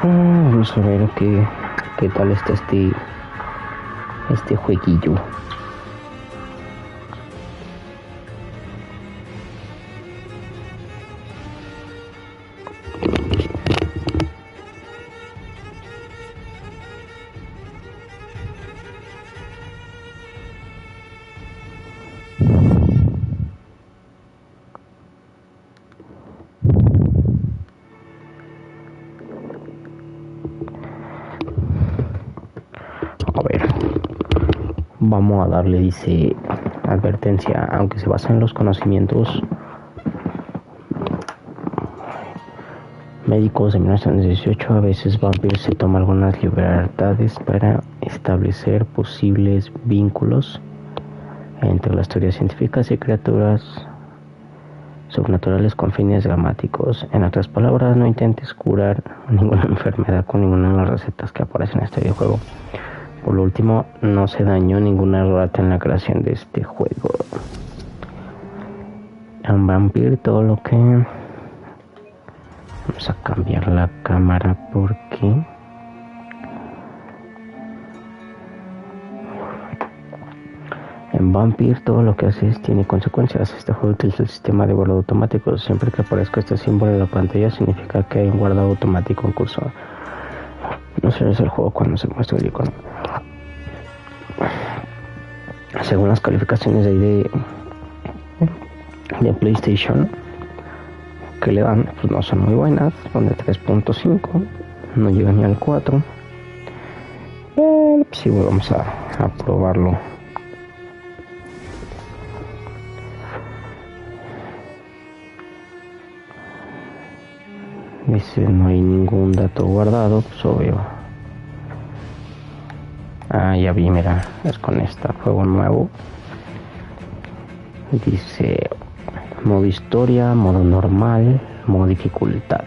Vamos a ver qué tal está este jueguillo. Vamos a darle, dice, advertencia, aunque se basa en los conocimientos médicos de 1918, a veces Vampyr se toma algunas libertades para establecer posibles vínculos entre las teorías científicas y criaturas sobrenaturales con fines dramáticos. En otras palabras, no intentes curar ninguna enfermedad con ninguna de las recetas que aparecen en este videojuego. Por lo último, no se dañó ninguna rata en la creación de este juego. En Vampyr todo lo que... Vamos a cambiar la cámara porque... En Vampyr todo lo que haces tiene consecuencias. Este juego utiliza el sistema de guardado automático. Siempre que aparezca este símbolo en la pantalla significa que hay un guardado automático en curso. No se ve el juego cuando se muestra el icono. Según las calificaciones de PlayStation que le dan, pues no son muy buenas, son de 3.5, no llega ni al 4. Pues sí, vamos a probarlo. Dice no hay ningún dato guardado, pues obvio. Ya vi, mira, es con este juego nuevo. Dice modo historia, modo normal, modo dificultad.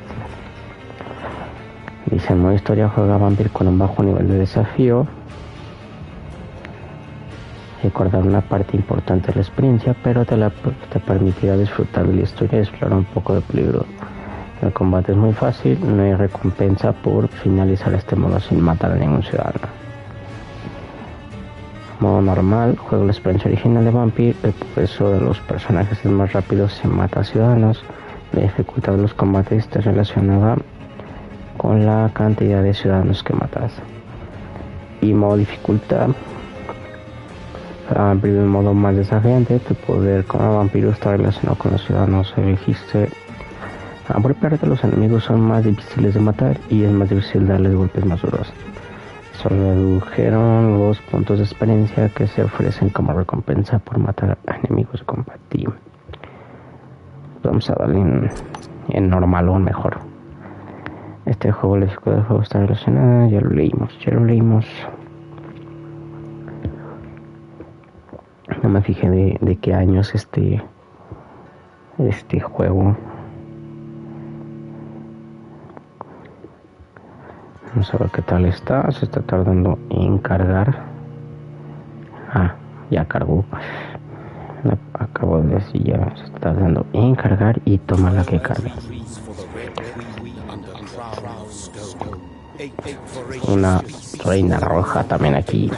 Dice en modo historia juega Vampyr con un bajo nivel de desafío. Recordar una parte importante de la experiencia, pero te permitirá disfrutar de la historia y explorar un poco de peligro. El combate es muy fácil, no hay recompensa por finalizar este modo sin matar a ningún ciudadano. Modo normal, juega la experiencia original de Vampyr, el progreso de los personajes es más rápido si mata a ciudadanos, la dificultad de los combates está relacionada con la cantidad de ciudadanos que matas. Y modo dificultad, primer modo más desafiante, tu poder como vampiro está relacionado con los ciudadanos, elegiste. Por parte los enemigos son más difíciles de matar y es más difícil darles golpes más duros. Se redujeron los puntos de experiencia que se ofrecen como recompensa por matar a enemigos de combate. Vamos a darle en normal o mejor. Este juego, la dificultad del juego está relacionada, ya lo leímos. No me fijé de qué año es este juego. Vamos a ver qué tal está. Se está tardando en cargar. Ya cargó. Acabo de decir, ya se está tardando en cargar y toma la que cargue. Una reina roja también aquí.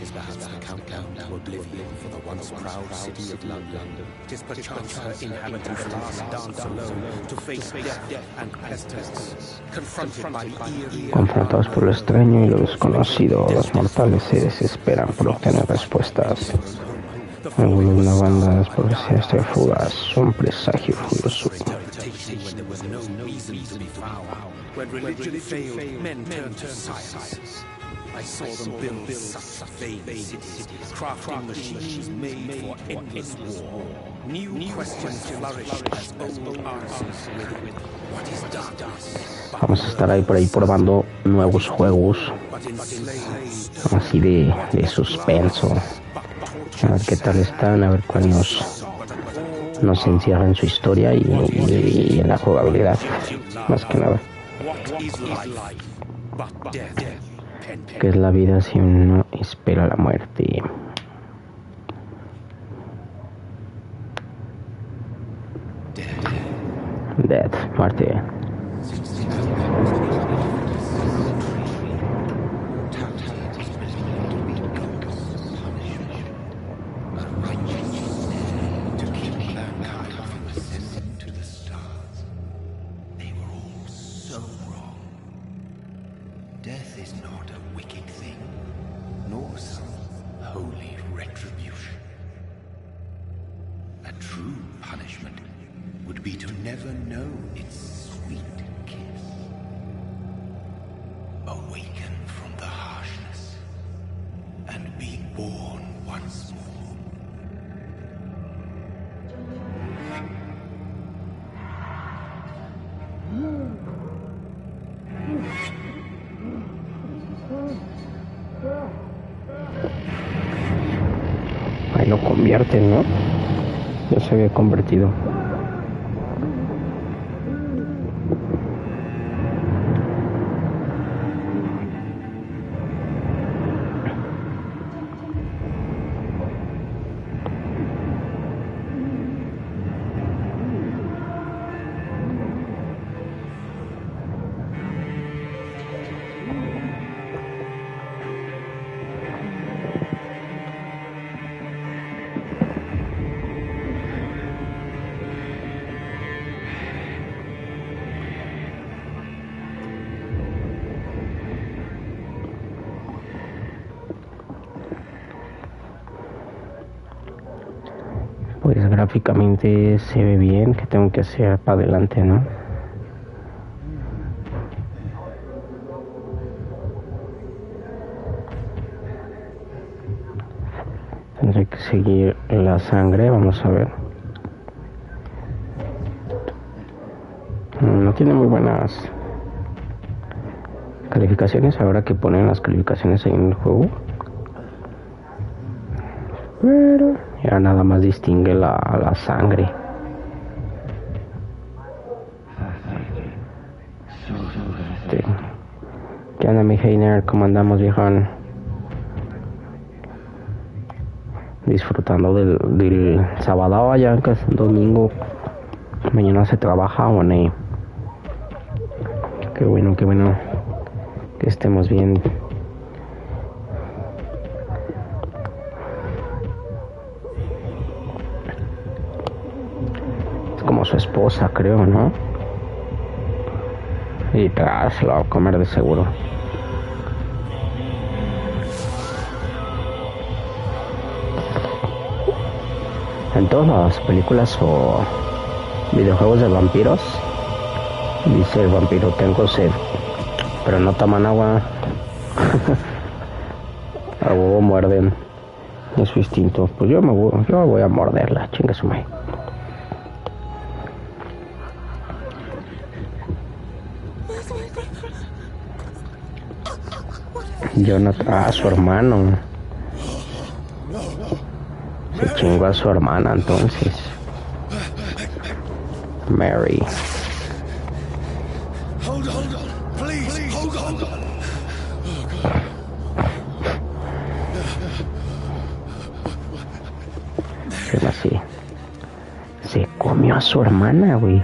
Tis perhaps the countdown to oblivion for the once proud city of London. Tis perchance her inhabitants' last dance alone to face death and pestilence. Confronted by the eerie... Confrontados por lo extraño y lo desconocido, los mortales se desesperan por obtener respuestas. El vuelo de una banda de profecías fugaz, un presagio furioso. When religion failed, men turned to science. I saw them build such vain cities, crafting machines made for endless war. New questions flourish as old answers wither. What is darkness? Vamos a estar ahí por ahí probando nuevos juegos, así de suspenso. A ver qué tal están, a ver cuál nos nos encierra en su historia y en la jugabilidad, más que nada. ¿Qué es la vida si uno espera la muerte? Death, muerte. Ahí lo convierten, ¿no? Ya se había convertido. Pues gráficamente se ve bien. ¿Qué tengo que hacer para adelante, no? Tendré que seguir la sangre, vamos a ver. No tiene muy buenas calificaciones, ahora que ponen las calificaciones en el juego. Pero ya nada más distingue la sangre. ¿Qué onda, mi Heiner? ¿Cómo andamos, viejón? Disfrutando del sábado, ya que es domingo. Mañana se trabaja, bueno. Qué bueno que estemos bien. Es como su esposa, creo, ¿no? Y se la va a comer de seguro. En todas las películas o videojuegos de vampiros dice el vampiro: tengo sed, pero no toman agua. A huevo muerden, es su instinto. Pues yo voy a morderla, chinga su madre. Jonathan, a su hermano. Se chingó a su hermana entonces. Mary. Así. Se comió a su hermana, güey.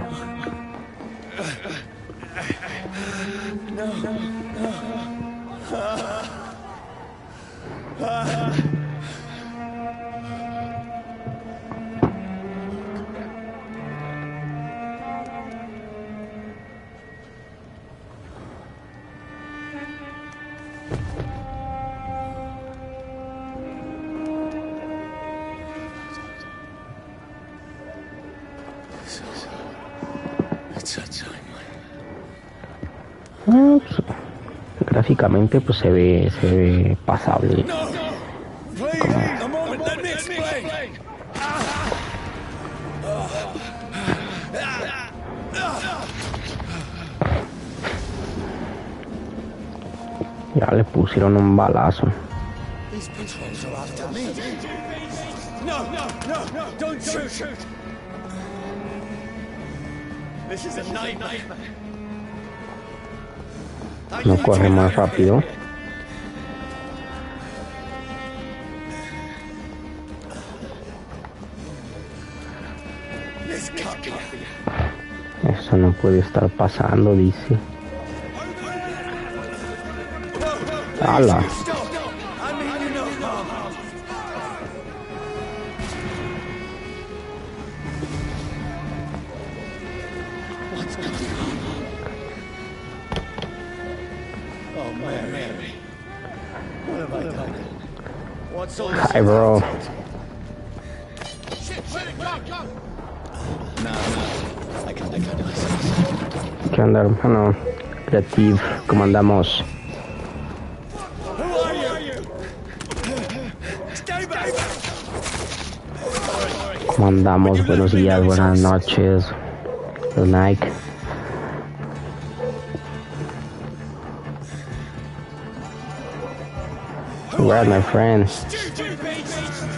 Pues, gráficamente pues se ve pasable. Ya le pusieron un balazo. No corre más rápido. Eso no puede estar pasando, dice. ¡Hala! Hi, bro. ¿Qué onda, hermano? Creative, ¿cómo andamos? ¿Cómo andamos? Buenos días, buenas noches. Good night. Well, my friend, it's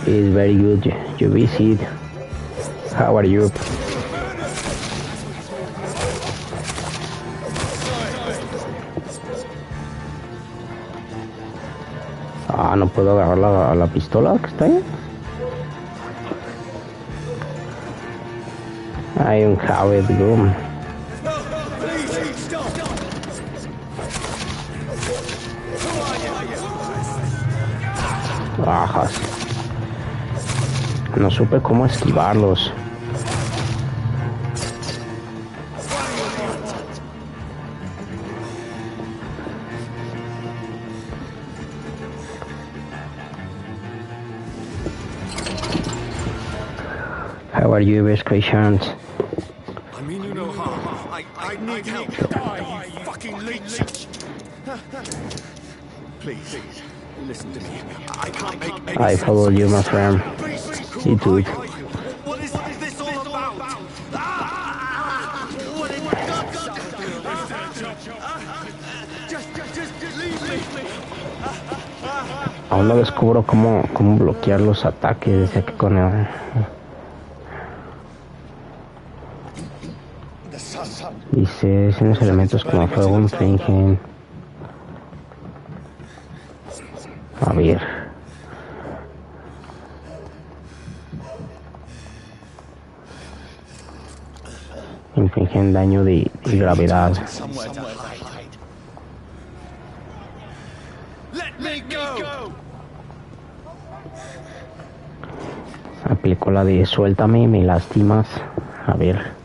very good you visit. How are you? Ah, no puedo agarrar la pistola que está ahí. I don't have it, bro. Bajas. No supe cómo esquivarlos. How are you, best Christians? I mean you no harm. I need help. Die, you fucking leech. Please, listen to me. I can't make any I sense. follow you, my friend. You too. What is this all about? What in God's Just leave me. Aún no descubro cómo bloquear los ataques. Decía que con el... Dice, sin los elementos como fuego infringen. A ver. Infringen daño de gravedad. Aplicó la de suéltame, me lastimas. A ver.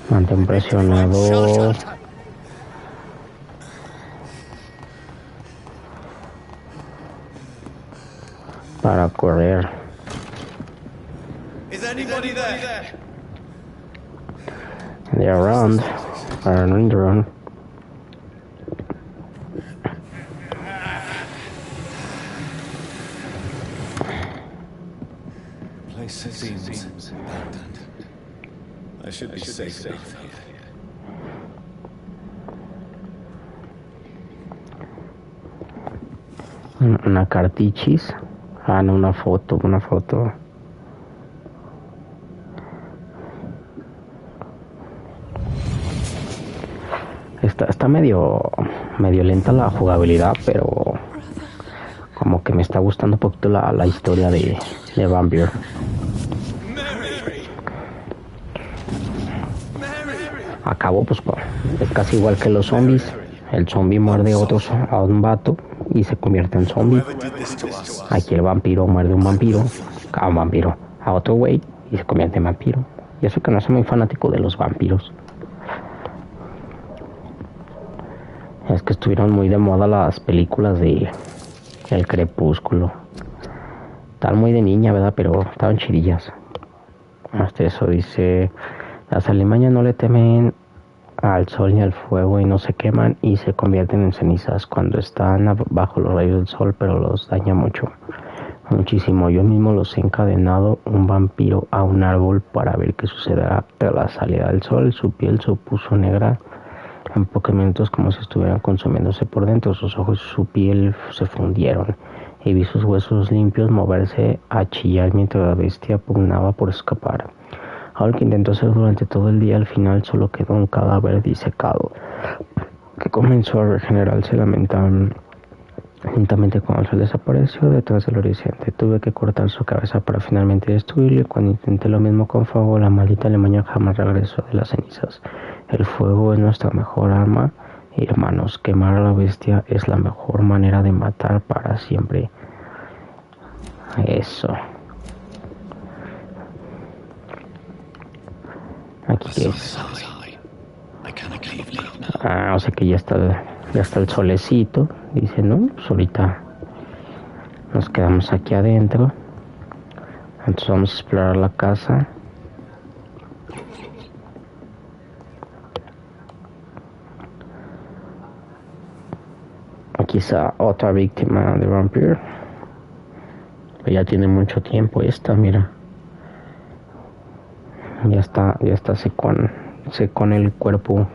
Mantén presionado. Para correr. They're around. Are on the run. Place seems abandoned. I should be safe here. Una cartichis. Ah, no, una foto. Está medio lenta la jugabilidad, pero como que me está gustando un poquito la historia de Vampyr. Acabó, pues es casi igual que los zombies. El zombie muerde a un vato y se convierte en zombie. Aquí el vampiro muerde a un vampiro a otro güey y se convierte en vampiro. Y eso que no soy muy fanático de los vampiros. Es que estuvieron muy de moda las películas de El Crepúsculo. Estaban muy de niña, ¿verdad? Pero estaban chidillas. Hasta eso dice... Las alimañas no le temen al sol ni al fuego y no se queman y se convierten en cenizas cuando están bajo los rayos del sol, pero los daña muchísimo. Yo mismo los he encadenado un vampiro a un árbol para ver qué sucederá, pero a la salida del sol su piel se puso negra en pocos minutos como si estuvieran consumiéndose por dentro. Sus ojos y su piel se fundieron y vi sus huesos limpios moverse a chillar mientras la bestia pugnaba por escapar. Algo que intentó hacer durante todo el día, al final solo quedó un cadáver disecado, que comenzó a regenerarse lentamente cuando el sol desapareció detrás del horizonte. Tuve que cortar su cabeza para finalmente destruirlo, y cuando intenté lo mismo con fuego, la maldita Alemania jamás regresó de las cenizas. El fuego es nuestra mejor arma, hermanos. Quemar a la bestia es la mejor manera de matar para siempre. Eso. Aquí es. O sea que ya está el solecito. Dice, no, pues ahorita nos quedamos aquí adentro. Entonces vamos a explorar la casa. Aquí está otra víctima de Vampyr. Ya tiene mucho tiempo esta, mira. Ya está secón el cuerpo.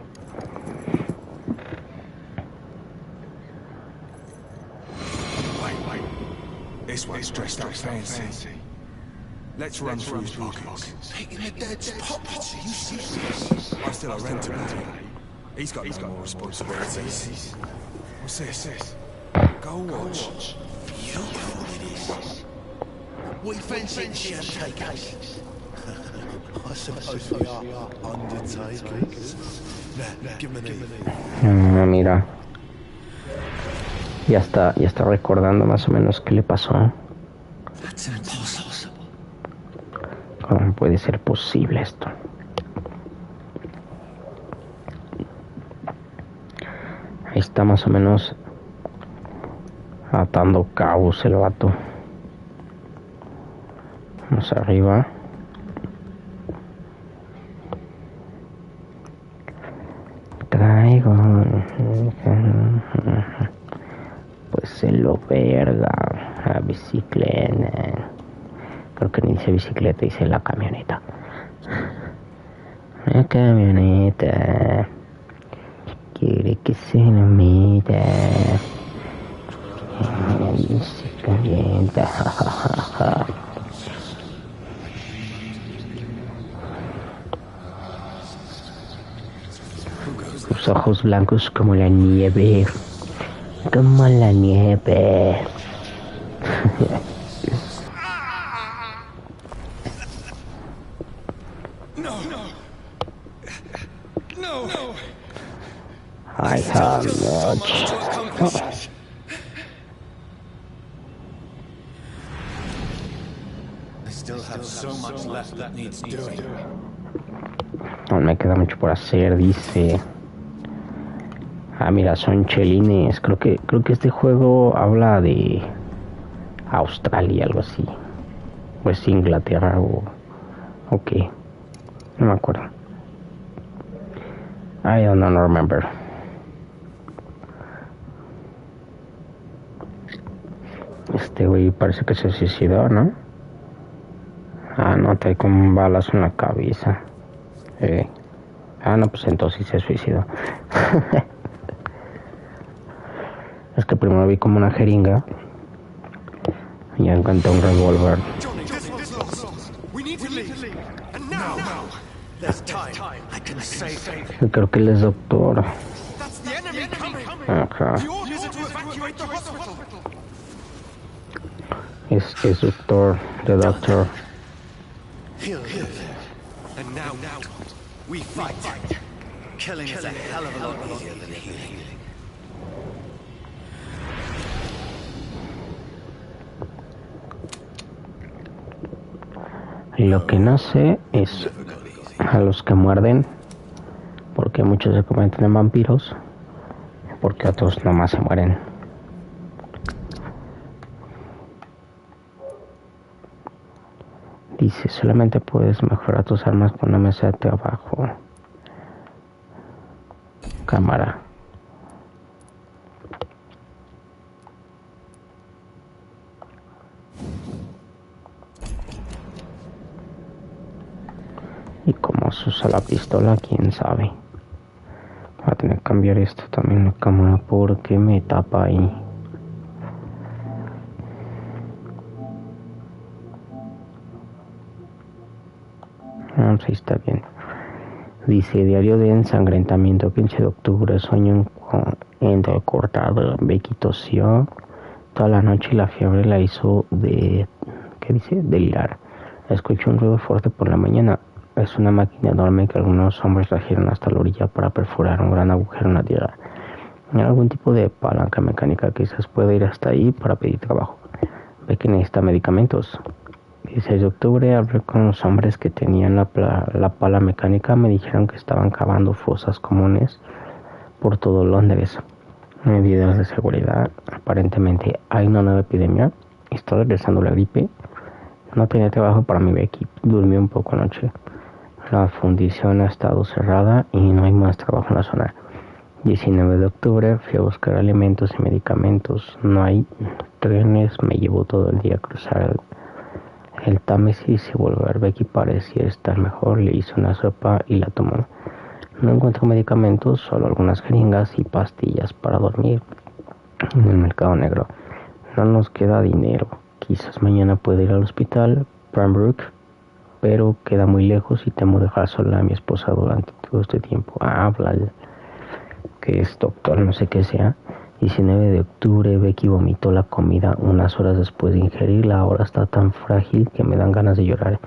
This one's dressed up fancy. Let's run through his pockets. Taking a dead's pockets? Are you serious? I still owe rent to pay. He's got no more responsibilities. What's this? Go watch. You know what it is. We fancy champagne cakes. I suppose we are undertakers. Nah, give me an mira. Ya está recordando más o menos qué le pasó. ¿Cómo puede ser posible esto? Ahí está más o menos atando cabos el vato. Vamos arriba. Traigo pues en lo verga la bicicleta. Creo que ni dice bicicleta, dice la camioneta. La camioneta quiere que se lo meta. La bicicleta. Sus ojos blancos como la nieve. Como la nieve. I have much. I still have so much left that needs doing. Aún me queda mucho por hacer, dice. Mira, son chelines. Creo que este juego habla de Australia, algo así. O es Inglaterra o qué. No me acuerdo. I don't remember. Este güey parece que se suicidó, ¿no? No, trae como balas en la cabeza. No, pues entonces sí se suicidó. Es que primero vi como una jeringa y ya encontré un revólver. Creo que él es doctor. Ajá. Es doctor, the doctor. And now we fight. Killing is a hell of a lot easier than healing. Lo que no sé es a los que muerden, porque muchos se convierten en vampiros, porque otros nomás se mueren. Dice, solamente puedes mejorar tus armas con una mesa de trabajo. Cámara. Y cómo se usa la pistola, quién sabe. Voy a tener que cambiar esto también la cámara porque me tapa ahí. Sí, está bien. Dice, diario de ensangrentamiento, 15 de octubre, sueño entrecortado. Becky tosió toda la noche y la fiebre la hizo delirar. Escuché un ruido fuerte por la mañana. Es una máquina enorme que algunos hombres trajeron hasta la orilla para perforar un gran agujero en la tierra. Algún tipo de palanca mecánica, quizás pueda ir hasta ahí para pedir trabajo. Ve que necesita medicamentos. 16 de octubre hablé con los hombres que tenían la pala mecánica. Me dijeron que estaban cavando fosas comunes por todo Londres. Medidas de seguridad. Aparentemente hay una nueva epidemia. Está regresando la gripe. No tenía trabajo para mi Becky. Durmió un poco anoche. La fundición ha estado cerrada y no hay más trabajo en la zona. 19 de octubre fui a buscar alimentos y medicamentos. No hay trenes. Me llevó todo el día a cruzar el Támesis y volver. Becky parecía estar mejor. Le hice una sopa y la tomó. No encontré medicamentos, solo algunas jeringas y pastillas para dormir en el mercado negro. No nos queda dinero. Quizás mañana pueda ir al hospital Pembroke, pero queda muy lejos y temo dejar sola a mi esposa durante todo este tiempo. Habla que es doctor, no sé qué sea. 19 de octubre, Becky vomitó la comida unas horas después de ingerirla. Ahora está tan frágil que me dan ganas de llorar.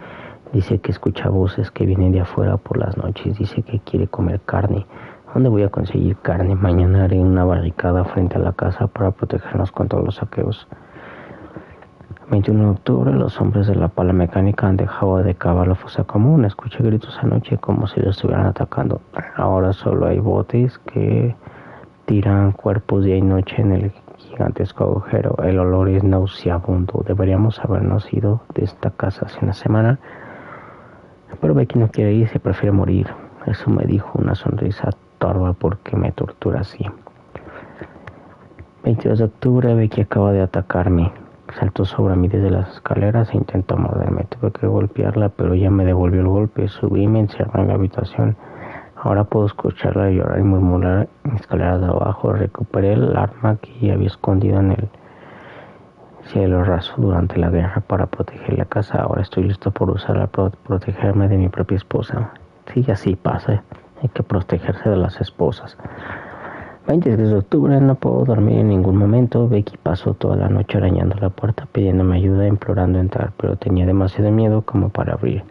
Dice que escucha voces que vienen de afuera por las noches. Dice que quiere comer carne. ¿Dónde voy a conseguir carne? Mañana haré una barricada frente a la casa para protegernos contra los saqueos. 21 de octubre, los hombres de la pala mecánica han dejado de cavar la fosa común. Escuché gritos anoche como si los estuvieran atacando. Ahora solo hay botes que tiran cuerpos día y noche en el gigantesco agujero. El olor es nauseabundo. Deberíamos habernos ido de esta casa hace una semana. Pero Becky no quiere ir, se prefiere morir. Eso me dijo, una sonrisa torva porque me tortura así. 22 de octubre, Becky acaba de atacarme. Saltó sobre mí desde las escaleras e intentó morderme. Tuve que golpearla, pero ella me devolvió el golpe. Subí y me encerré en la habitación. Ahora puedo escucharla llorar y murmurar en escaleras de abajo. Recuperé el arma que había escondido en el cielo raso durante la guerra para proteger la casa. Ahora estoy listo por usarla para protegerme de mi propia esposa. Sí, así pasa. Hay que protegerse de las esposas. 23 de octubre, no puedo dormir en ningún momento. Becky pasó toda la noche arañando la puerta, pidiéndome ayuda, implorando entrar, pero tenía demasiado miedo como para abrir.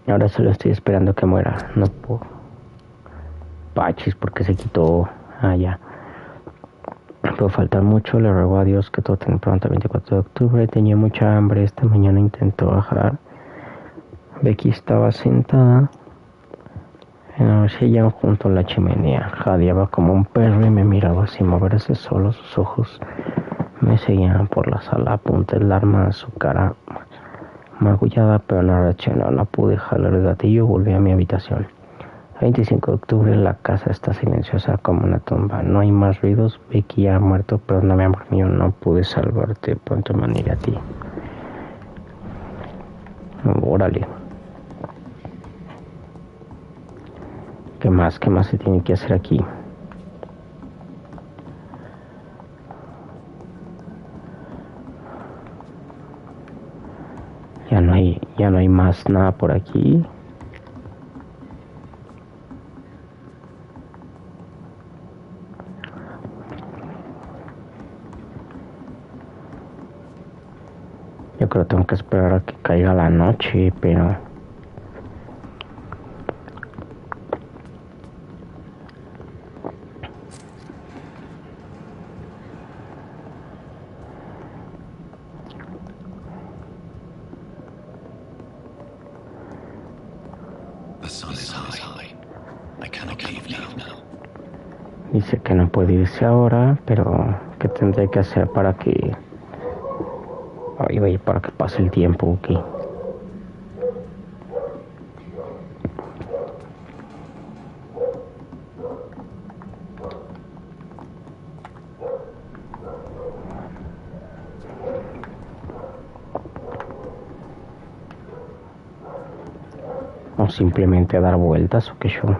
Ahora solo estoy esperando que muera. No puedo. Pachis, porque se quitó allá. Puedo faltar mucho, le ruego a Dios que todo tenga pronto. 24 de octubre, tenía mucha hambre. Esta mañana intentó bajar. Becky estaba sentada en la silla junto a la chimenea. Jadeaba como un perro y me miraba sin moverse solo. Sus ojos me seguían por la sala. Apunté el arma a su cara magullada, pero no reaccionó. No pude jalar el gatillo. Volví a mi habitación. 25 de octubre, la casa está silenciosa como una tumba. No hay más ruidos. Becky ya ha muerto, pero no me ha dormido. No pude salvarte. Pronto me iré a ti. Órale. ¿Qué más se tiene que hacer aquí? Ya no hay más nada por aquí. Yo creo que tengo que esperar a que caiga la noche, pero dice que no puede irse ahora, pero ¿qué tendré que hacer para que pase el tiempo? Okay. O simplemente dar vueltas o qué show.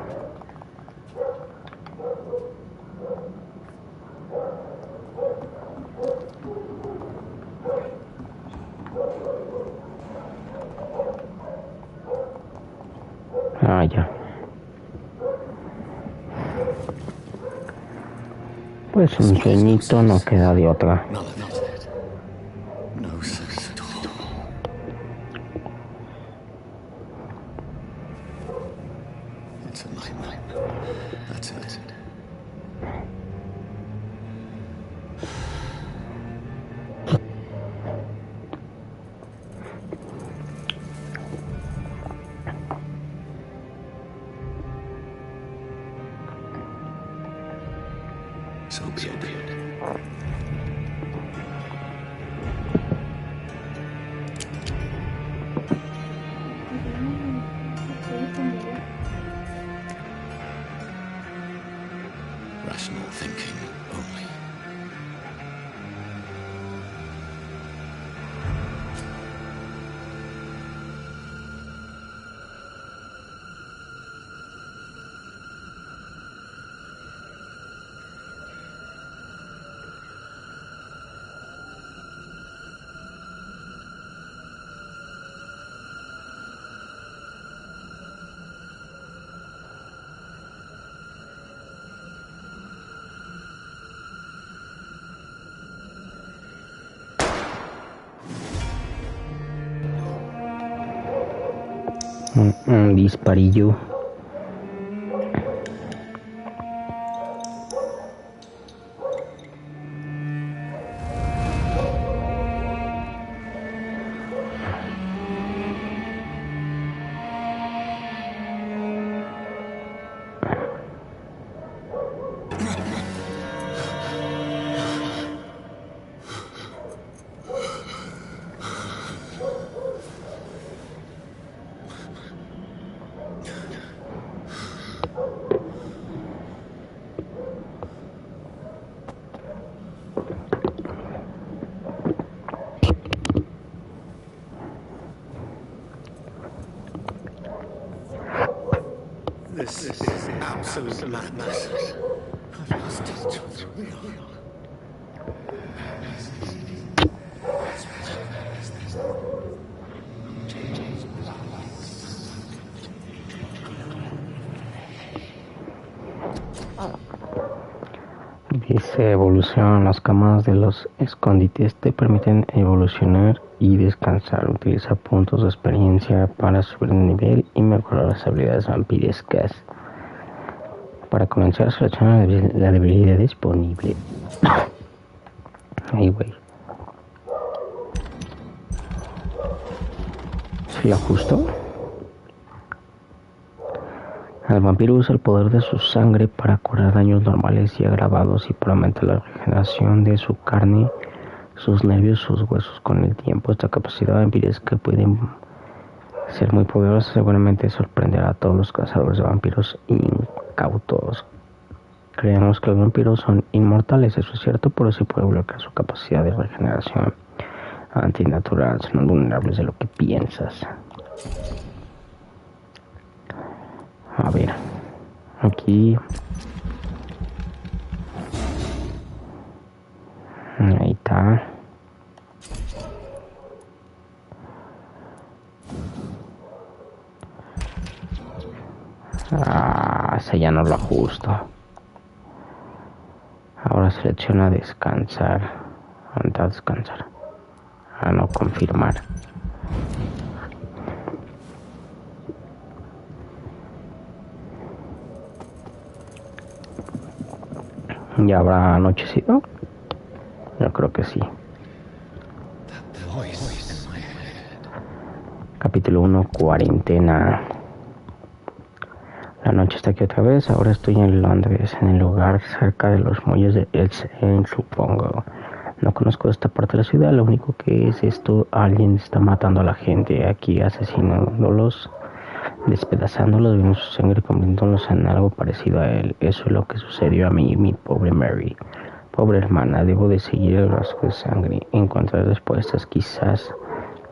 Pues un sueñito no queda de otra. So be it. Rational thinking only. Un disparillo. This is absolute madness. I've lost touch with the real. Dice: evolucionan las camas de los escondites, te permiten evolucionar y descansar. Utiliza puntos de experiencia para subir de nivel y mejorar las habilidades vampirescas. Para comenzar, selecciona la debilidad disponible. Ay, güey. ¿Sí lo ajusto? El vampiro usa el poder de su sangre para curar daños normales y agravados y para aumentar la regeneración de su carne, sus nervios, sus huesos con el tiempo. Esta capacidad vampiresca puede ser muy poderosa, seguramente sorprenderá a todos los cazadores de vampiros incautos. Creemos que los vampiros son inmortales, eso es cierto, pero sí puede bloquear su capacidad de regeneración antinatural, son vulnerables de lo que piensas. A ver, aquí. Ahí está. Ese ya no lo ajusto. Ahora selecciona descansar. ¿Dónde descansar? A no confirmar. ¿Ya habrá anochecido? Yo creo que sí. Capítulo 1, cuarentena. La noche está aquí otra vez. Ahora estoy en Londres, en el lugar cerca de los muelles de Elsen, supongo. No conozco esta parte de la ciudad. Lo único que es esto: alguien está matando a la gente aquí, asesinándolos, despedazándolos, viendo su sangre, convirtiéndolos en algo parecido a él. Eso es lo que sucedió a mí, mi pobre Mary. Pobre hermana, debo de seguir el rastro de sangre, encontrar respuestas. Quizás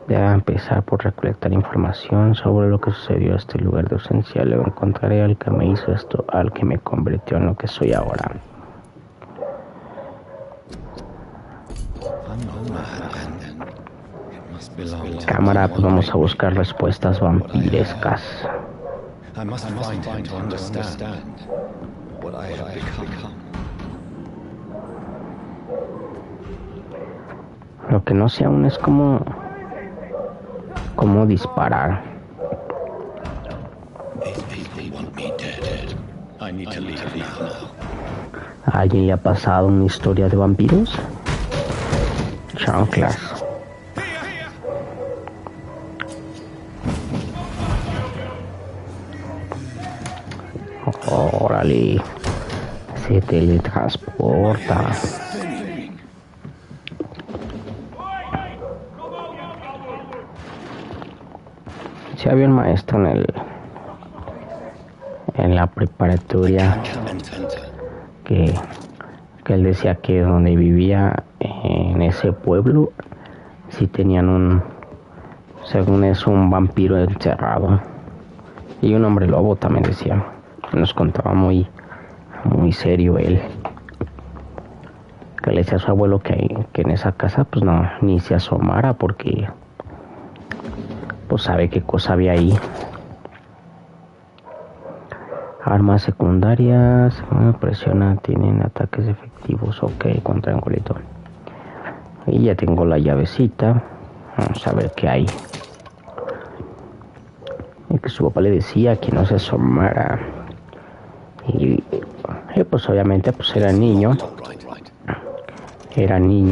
deba empezar por recolectar información sobre lo que sucedió a este lugar de ausencia. Luego encontraré al que me hizo esto, al que me convirtió en lo que soy ahora. Cámara, pues vamos a buscar respuestas vampirescas. I must find him to understand what I have become. Lo que no sé aún es cómo disparar. ¿A alguien le ha pasado una historia de vampiros? Chanclas. Órale, se teletransporta. Si había un maestro en la preparatoria que él decía que donde vivía en ese pueblo sí tenían según eso, un vampiro encerrado y un hombre lobo también decía. Nos contaba muy serio él, que le decía a su abuelo que en esa casa pues no, ni se asomara porque pues sabe qué cosa había ahí. Armas secundarias, presiona, tienen ataques efectivos, ok, con triangulito. Y ya tengo la llavecita, vamos a ver qué hay. Y que su papá le decía que no se asomara. Y pues obviamente pues era niño,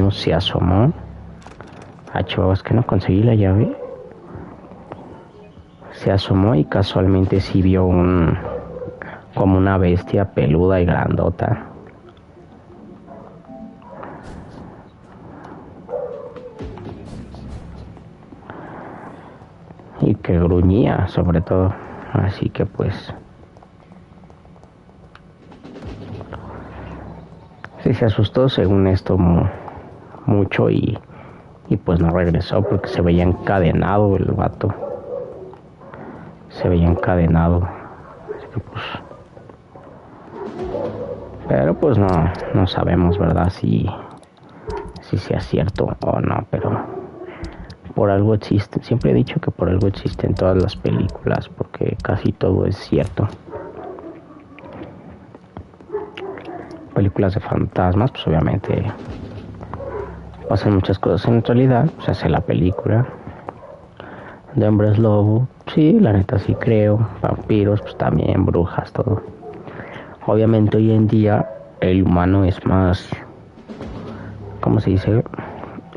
se asomó. Chavos, que no conseguí la llave. Se asomó y casualmente sí vio como una bestia peluda y grandota. Y que gruñía sobre todo, así que pues sí se asustó según esto mucho y pues no regresó porque se veía encadenado el vato, así que pues, pero pues no sabemos, verdad, si sea cierto o no, pero por algo existe. Siempre he dicho que por algo existen todas las películas, porque casi todo es cierto. Películas de fantasmas, pues obviamente pasan muchas cosas en realidad, se hace la película. De hombres lobo, sí, la neta sí creo. Vampiros, pues también, brujas, todo. Obviamente hoy en día el humano es más, ¿cómo se dice?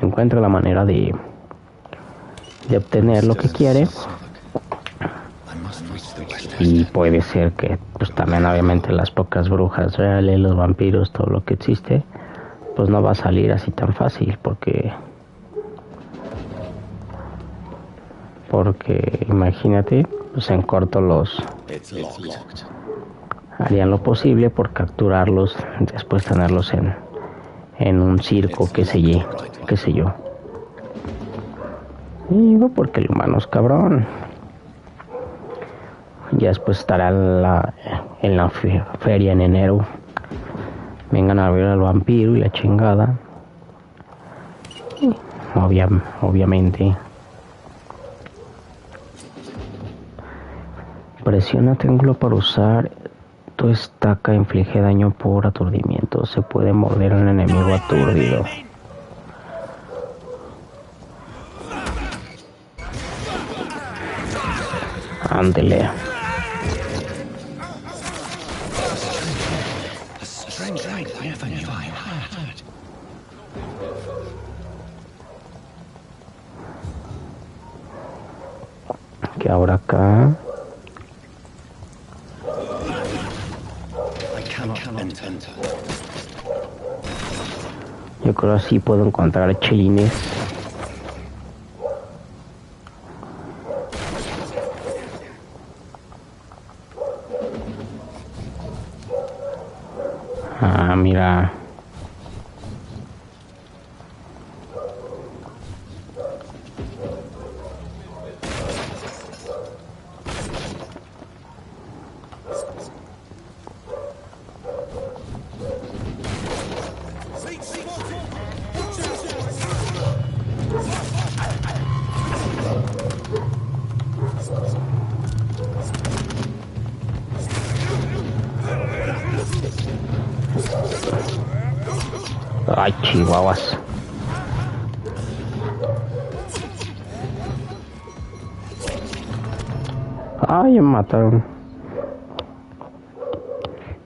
Encuentra la manera de obtener lo que quiere. Y puede ser que pues también obviamente las pocas brujas reales, los vampiros, todo lo que existe, pues no va a salir así tan fácil, porque imagínate, pues en corto harían lo posible por capturarlos, después tenerlos en un circo, qué sé yo. Y digo, porque el humano es cabrón. Ya después estará en la feria en enero. Vengan a ver al vampiro y la chingada. Obviamente. Presiona triángulo para usar. Tu estaca inflige daño por aturdimiento. Se puede morder a un enemigo aturdido. Ándele. Que ahora acá yo creo así puedo encontrar chelines. Ah, mira. Ay, chihuahuas. Ay, me mataron.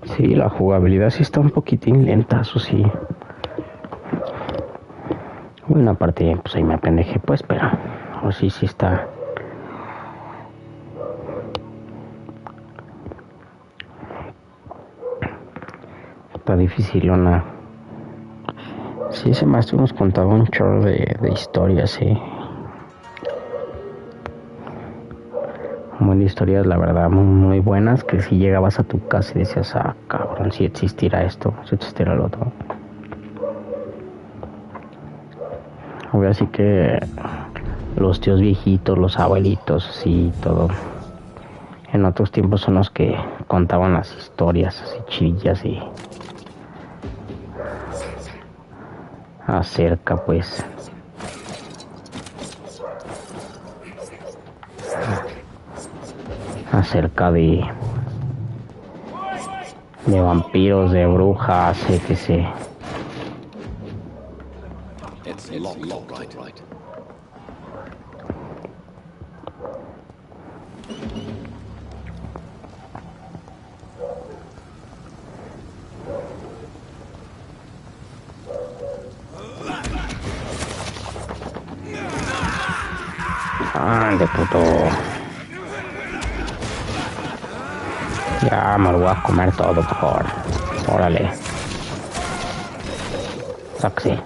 Sí, la jugabilidad sí está un poquitín lenta, eso sí. Bueno, aparte, pues ahí me apendejé, pues, pero sí está. Está difícil, una. Sí, ese maestro nos contaba un chorro de historias, sí. Muy de historias, la verdad, muy buenas, que si llegabas a tu casa y decías, ah, cabrón, si existirá esto, si existirá lo otro. Ahora sí que los tíos viejitos, los abuelitos, sí, todo. En otros tiempos son los que contaban las historias así chillas y acerca, pues, acerca de vampiros, de brujas, etc. De puto. Ya me lo voy a comer todo, por favor. Órale. Sáquese.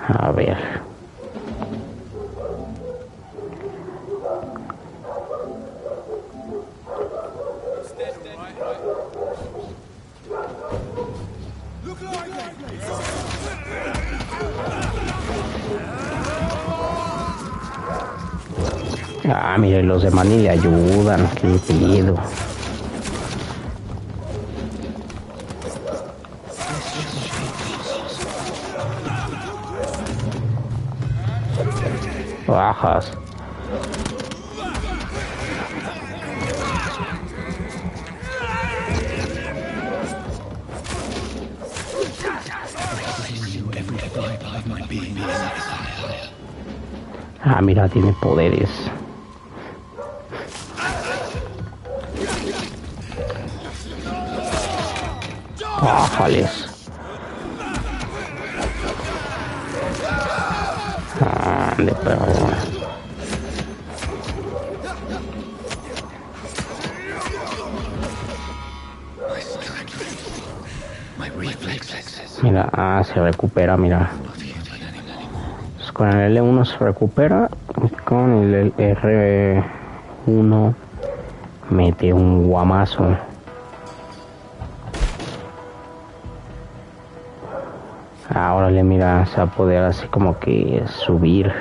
A ver. Ah, mire, los de Manny le ayudan, qué pedo. Bajas. Ah, mira, tiene poderes. Bájales. De perro. Mira, se recupera, mira. Pues con el L1 se recupera, con el R1 mete un guamazo. Ahora le mira, se va a poder así como que subir.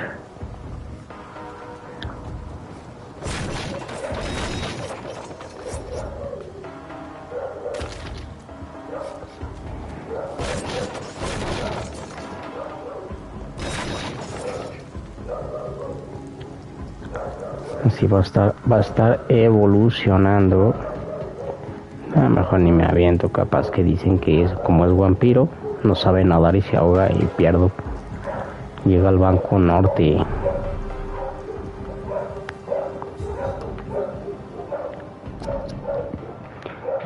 Así va a estar evolucionando. A lo mejor ni me aviento, capaz que dicen que es como es vampiro, no sabe nadar y se ahoga y pierdo. Llega al banco norte.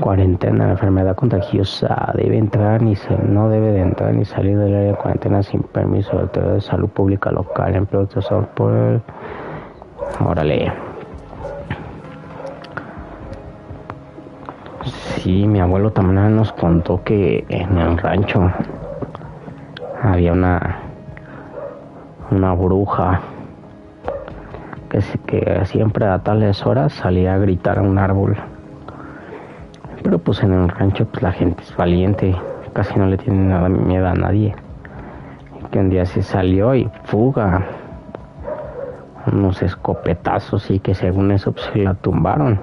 Cuarentena, enfermedad contagiosa, no debe de entrar ni salir del área de cuarentena sin permiso de autoridad de salud pública local, empleo de por el... Órale. Sí, mi abuelo también nos contó que en el rancho había una bruja que siempre a tales horas salía a gritar a un árbol. Pero pues en el rancho pues la gente es valiente, casi no le tiene nada miedo a nadie. Y que un día se salió y fuga. Unos escopetazos y que según eso pues se la tumbaron.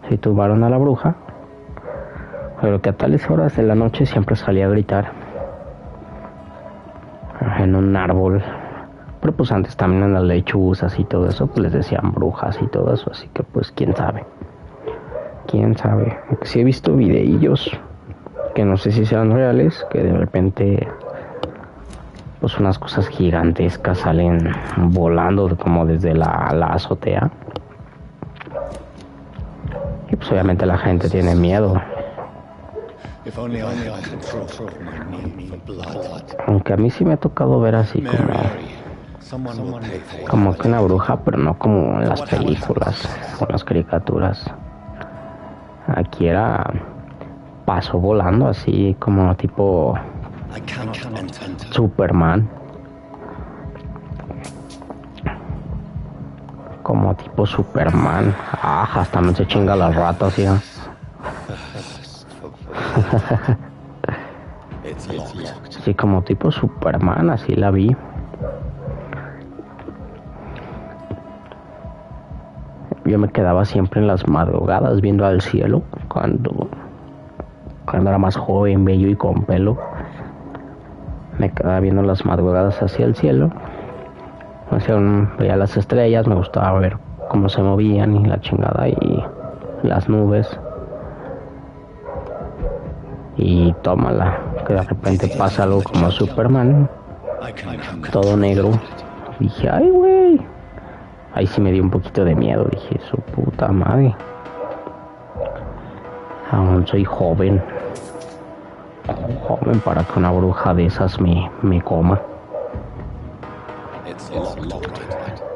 Se tumbaron a la bruja. Pero que a tales horas de la noche siempre salía a gritar en un árbol. Pero pues antes también en las lechuzas y todo eso pues les decían brujas y todo eso, así que pues quién sabe. Aunque sí he visto videillos que no sé si sean reales, que de repente pues unas cosas gigantescas salen volando como desde la azotea. Y pues obviamente la gente tiene miedo. Aunque a mí sí me ha tocado ver así como que una bruja, pero no como en las películas o en las caricaturas. Aquí pasó volando así como tipo Superman. Como tipo Superman. Hasta me se chinga las ratas, ya. Sí, como tipo Superman, así la vi. Yo me quedaba siempre en las madrugadas viendo al cielo cuando era más joven, bello y con pelo. Me quedaba viendo las madrugadas hacia el cielo. Veía las estrellas, me gustaba ver cómo se movían y la chingada y las nubes. Y tómala, que de repente pasa algo como Superman, todo negro. Dije, ay, güey. Ahí sí me dio un poquito de miedo. Dije, su puta madre. Aún soy joven para que una bruja de esas me coma.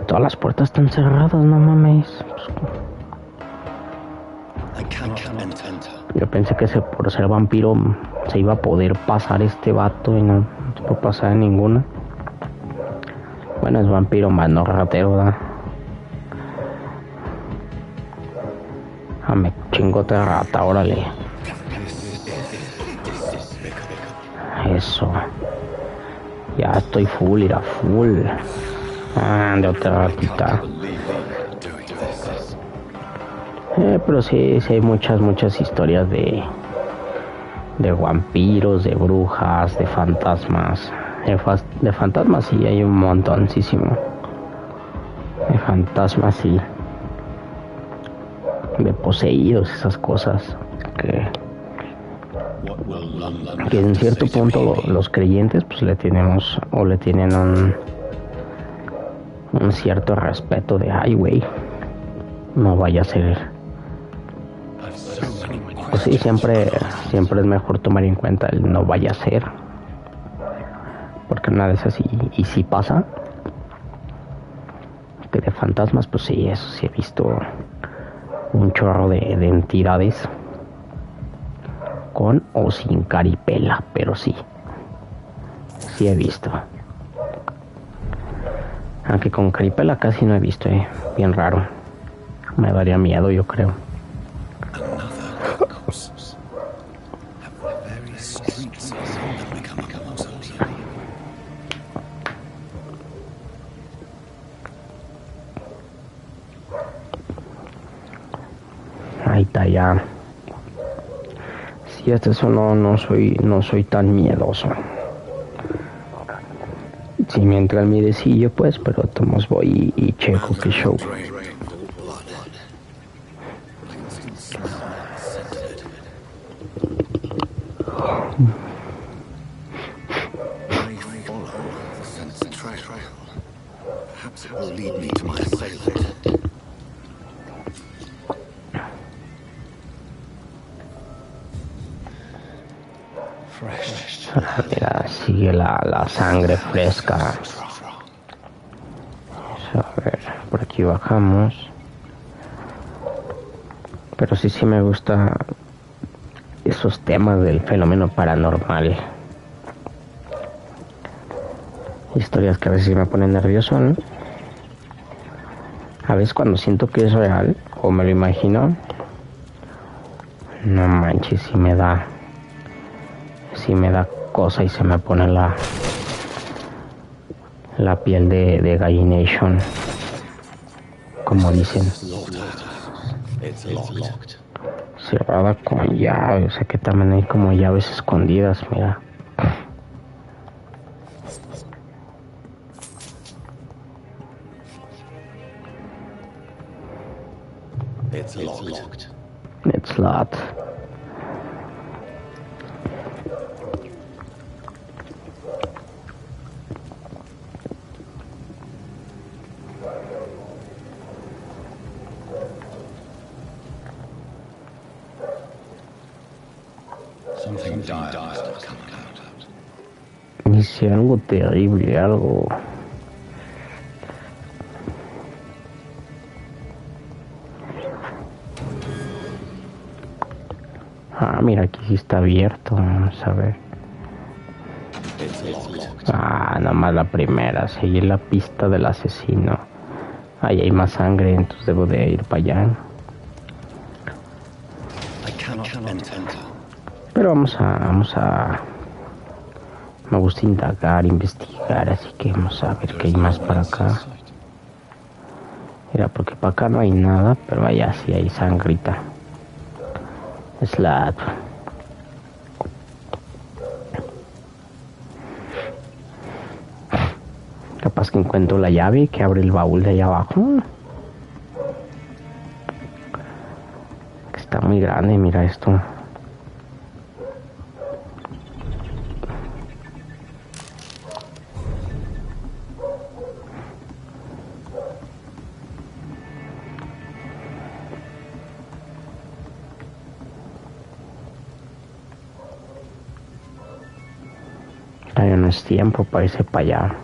Todas las puertas están cerradas, no mames. Yo pensé que por ser vampiro se iba a poder pasar este vato y no se puede pasar en ninguna. Bueno, es vampiro más no ratero, ¿verdad? Me chingote de rata, órale. Eso. Ya estoy full, irá full. De otra ratita. Pero sí hay muchas historias de vampiros, de brujas, de fantasmas. De fantasmas sí hay un montoncísimo. De fantasmas sí. De poseídos, esas cosas que en cierto punto los creyentes pues le tienen un cierto respeto de ay güey, no vaya a ser. Pues sí, siempre es mejor tomar en cuenta el no vaya a ser, porque una de esas y si pasa, que de fantasmas pues sí, eso sí he visto un chorro de entidades con o sin caripela, pero sí he visto. Aunque con caripela casi no he visto, bien raro. Me daría miedo, yo creo. Ahí está ya. Si hasta eso no soy tan miedoso. Si me entra el miedecillo, pues, pero tomos voy y checo qué show. Mira, sigue la sangre fresca. A ver, por aquí bajamos. Pero sí me gusta esos temas del fenómeno paranormal. Historias que a veces me ponen nervioso, ¿no? A veces cuando siento que es real o me lo imagino, no manches, si me da cosa y se me pone la piel de gallination, como dicen. Cerrada con llave, o sea que también hay como llaves escondidas, mira. It's locked. Hice algo terrible, algo... Ah, mira, aquí sí está abierto, vamos a ver. Ah, nada más la primera, seguir la pista del asesino. Ahí hay más sangre, entonces debo de ir para allá. Pero vamos a... Me gusta indagar, investigar, así que vamos a ver qué hay más para acá. Mira, porque para acá no hay nada, pero allá sí hay sangrita. Slap. Capaz que encuentro la llave que abre el baúl de allá abajo. Está muy grande, mira esto. Ya no es tiempo para irse para allá.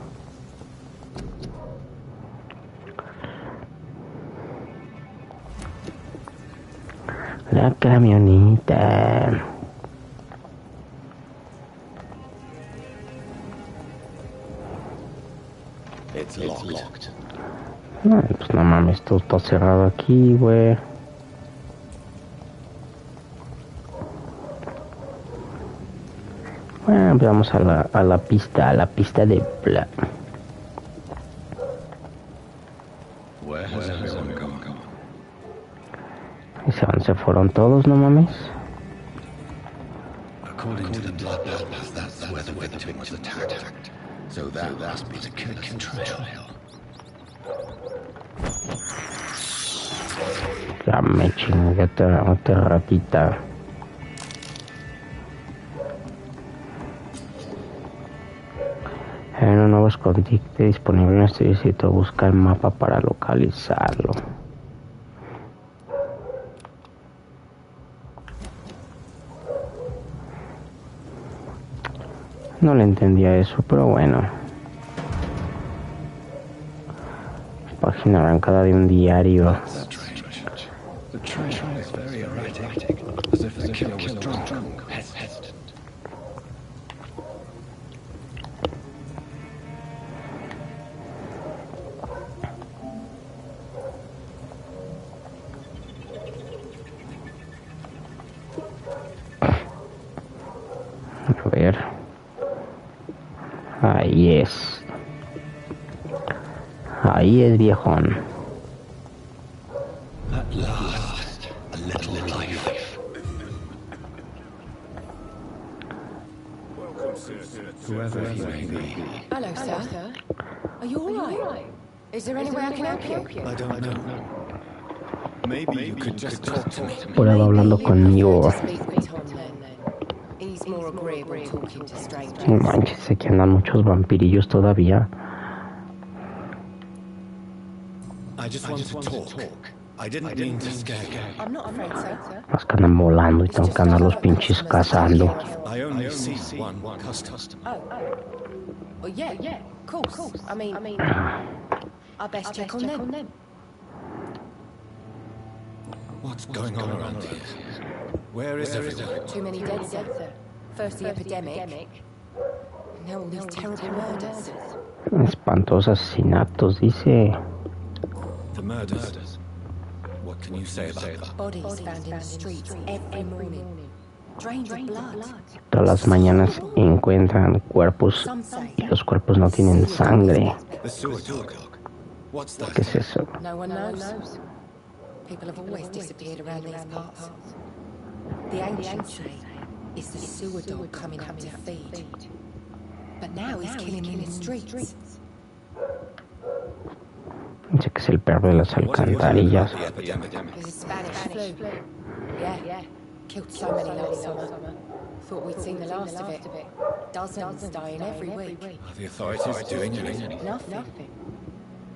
La camioneta. No, pues no mames, todo está cerrado aquí, güey. Bueno, pues vamos a la pista de Bla. ¿Y dónde se fueron todos, no mames? According to the bloodbath, that's where the victim was attacked. So that must be the killer's trail. Ya me chingué otra ratita. Hay un nuevo escondite disponible en este distrito. Busca el mapa para localizarlo. No le entendía eso, pero bueno. Página arrancada de un diario. A ver. Ahí es. Ahí es, viejón. At last, a little life. Whoever he may be. Hello, sir. Are you all right? Is there any way I can help you? I don't know. Maybe you could just talk to me. Por ahí hablando conmigo. He's more agreeable talking to strangers. No manches, sé que andan muchos vampirillos todavía. I just want to talk. I didn't mean to scare you. I'm not afraid, sir. Más que andan volando y tengo que andar los pinches cazando. I only see one customer. Well, yeah, of course. I mean, I best check on them. What's going on around here? Where is everyone? Too many dead, sir. First the epidemic, now all these terrible murders. Espantosos asesinatos, dice. The murders. What can you say about that? Bodies found in the streets every morning. Drains of blood. Todas las mañanas encuentran cuerpos y los cuerpos no tienen sangre. The sewer dog. What's that? ¿Qué es eso? No one knows. People have always disappeared around these parts. The ancients say it's the sewer dog coming up to feed. But now he's killing in the streets. Dice que es el perro de las alcantarillas. There's a Spanish flu. Yeah. Killed so many last summer. Thought we'd seen the last of it. Dozens dying every week. Are the authorities doing anything? Nothing.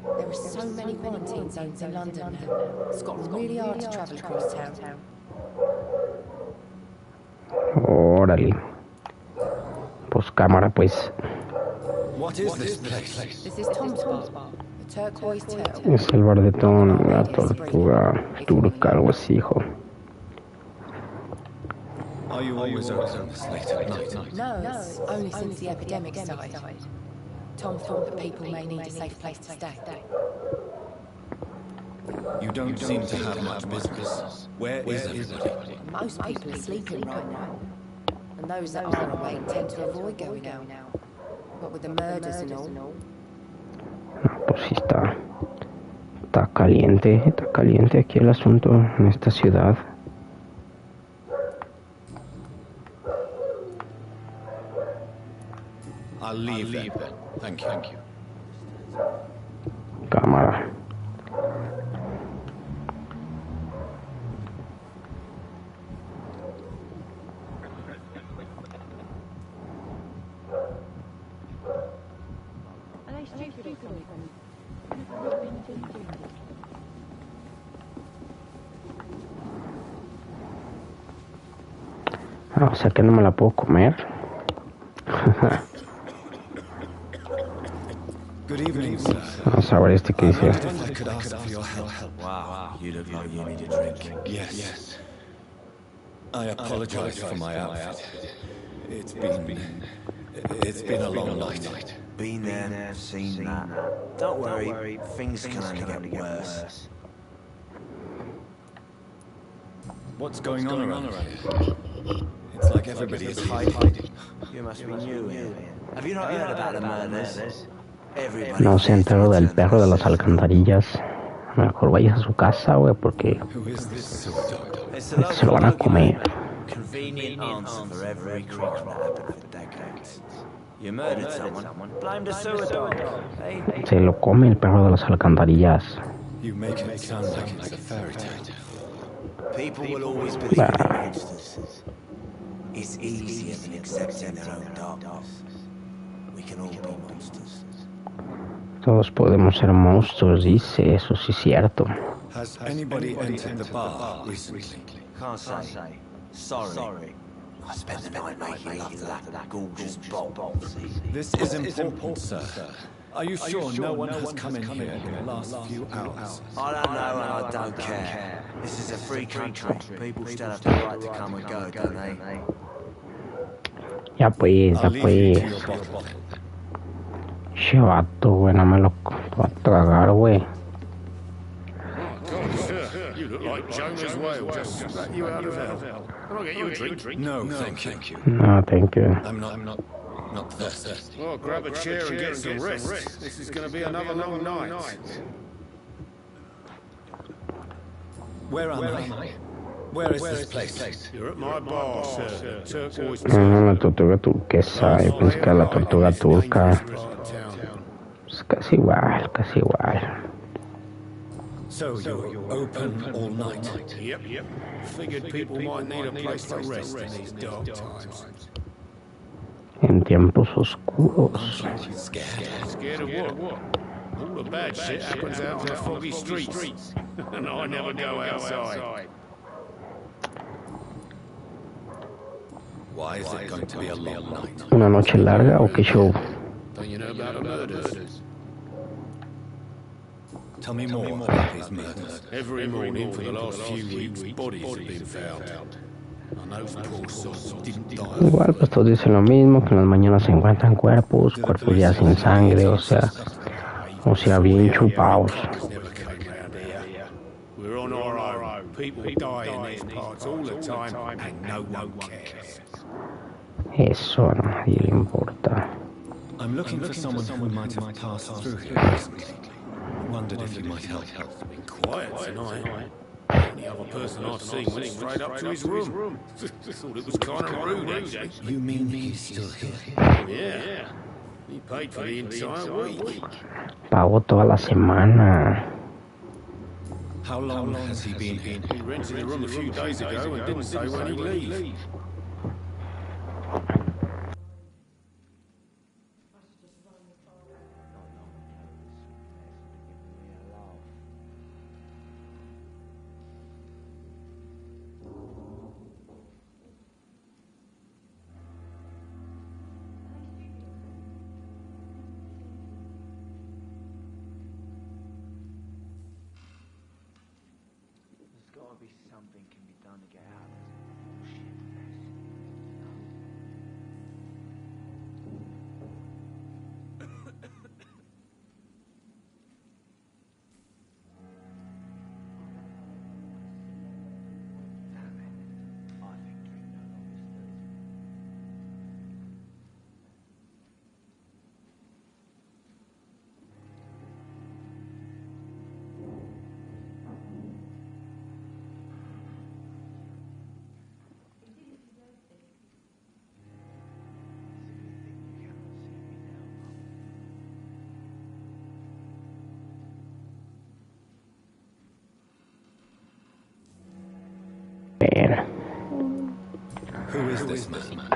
There are so many quarantine zones in London now. It's gotten really hard to travel across town. Órale. Pues cámara, pues. What is this place? This is Tom's spot. The turquoise turtle. Es el bar de Tom, la tortuga turca, algo así, hijo. Are you always open this late at night? No, it's only since the epidemic started. Tom thought that people may need a safe place to stay. You don't seem to have much business. Where is everybody? Most people are sleeping right now. And those that are awake tend to avoid going out. What with the murders and all. No, pues sí está caliente aquí el asunto en esta ciudad. I'll leave then. Thank you. Cámara. O sea que no me la puedo comer. Good evening, sir. Vamos a ver este que dice. If I could ask for your help. Wow, you look like you need a drink. Yes. I apologize for my outfit. It's been a long night. Been there, seen that. Don't worry, things can only get worse. What's going on around here? It's like everybody is hiding. You must be new here. Have you not heard about the murders? Everybody. No se enteró del perro de las alcantarillas. Mejor vayas a su casa, güey, porque Who is this sewer dog? It's the se lo van a comer. convenient answer for every crime that happened for decades. You murdered someone, blamed a sewer dog. Hey, Se lo come el perro de las alcantarillas. You make it sound like it's a fairy tale. people will always believe in their instances. It's easier than accepting their own darkness. We can all be monsters. Todos podemos ser monstruos, dice, eso sí es cierto. Has anybody entered the bar recently? Can't say. Sorry. I spent the night making love to that gorgeous bottle. This is important, sir. Are you sure no one has come in here in the last few hours? I don't know and I don't care. This is a free country. People still have the right to come and go, don't they? Ya pues, I'll leave you to your bottle. Che vato, güey, no me lo va a tragar, güey. You look like Jonah's whale, just spat you out of hell. Can I get you a drink? No, thank you. No, thank you. I'm not thirsty. Well, grab a chair and get some rest. This is going to be another long night. Where am I? Where is this place? You're at my bar, sir. Turquoise La tortuga turquesa, yo pensé que era la tortuga turca. Es casi igual, casi igual. So you're open all night? Yep. Figured people might need a place to rest in these dark times. En tiempos oscuros. Scared of what? All the bad shit happens out on the foggy streets. And I never go outside. Why is it going to be a long night? ¿Una noche larga o qué show? Don't you know about the murders? Tell me more about these murders. Every morning for the last few weeks, bodies have been found. And those poor souls didn't die. Igual, pues todos dicen lo mismo, que en las mañanas se encuentran cuerpos ya sin sangre, o sea bien chupados. We're on our own. People die in these parts all the time, and no one cares. Eso a nadie le importa. I'm looking for someone who might have passed through here recently. Wondered if you might help. It's been quiet tonight. The only other person I've seen went straight up to his room. Thought it was kind of rude, actually. You mean he's still here? Yeah. He paid for the entire week. Pagó toda la semana. How long has he been here? He rented a room a few days ago and didn't say when he'd leave. something can be done to get out of this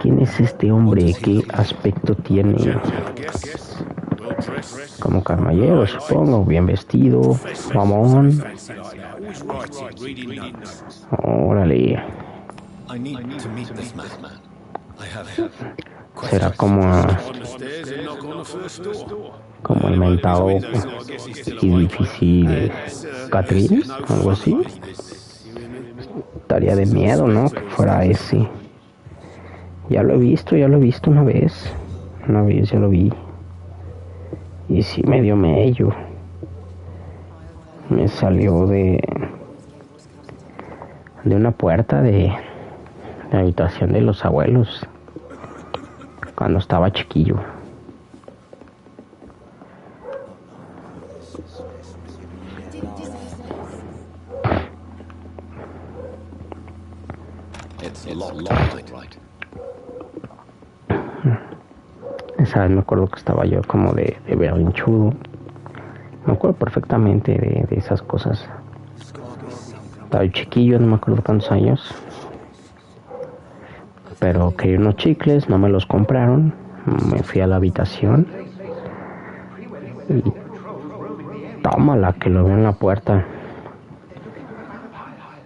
¿Quién es este hombre? ¿Qué aspecto tiene? Como caballero, supongo, bien vestido, mamón. Órale. Será como el mentado y difícil Catrín, algo así. Estaría de miedo, ¿no? Que fuera ese. Ya lo he visto una vez ya lo vi. Y sí me dio mello. Me salió de una puerta de la habitación de los abuelos cuando estaba chiquillo. Esa vez me acuerdo que estaba yo como de berrinchudo. Me acuerdo perfectamente de esas cosas. Estaba chiquillo, no me acuerdo cuántos años. Pero quería unos chicles, no me los compraron. Me fui a la habitación. Y tómala, que lo veo en la puerta.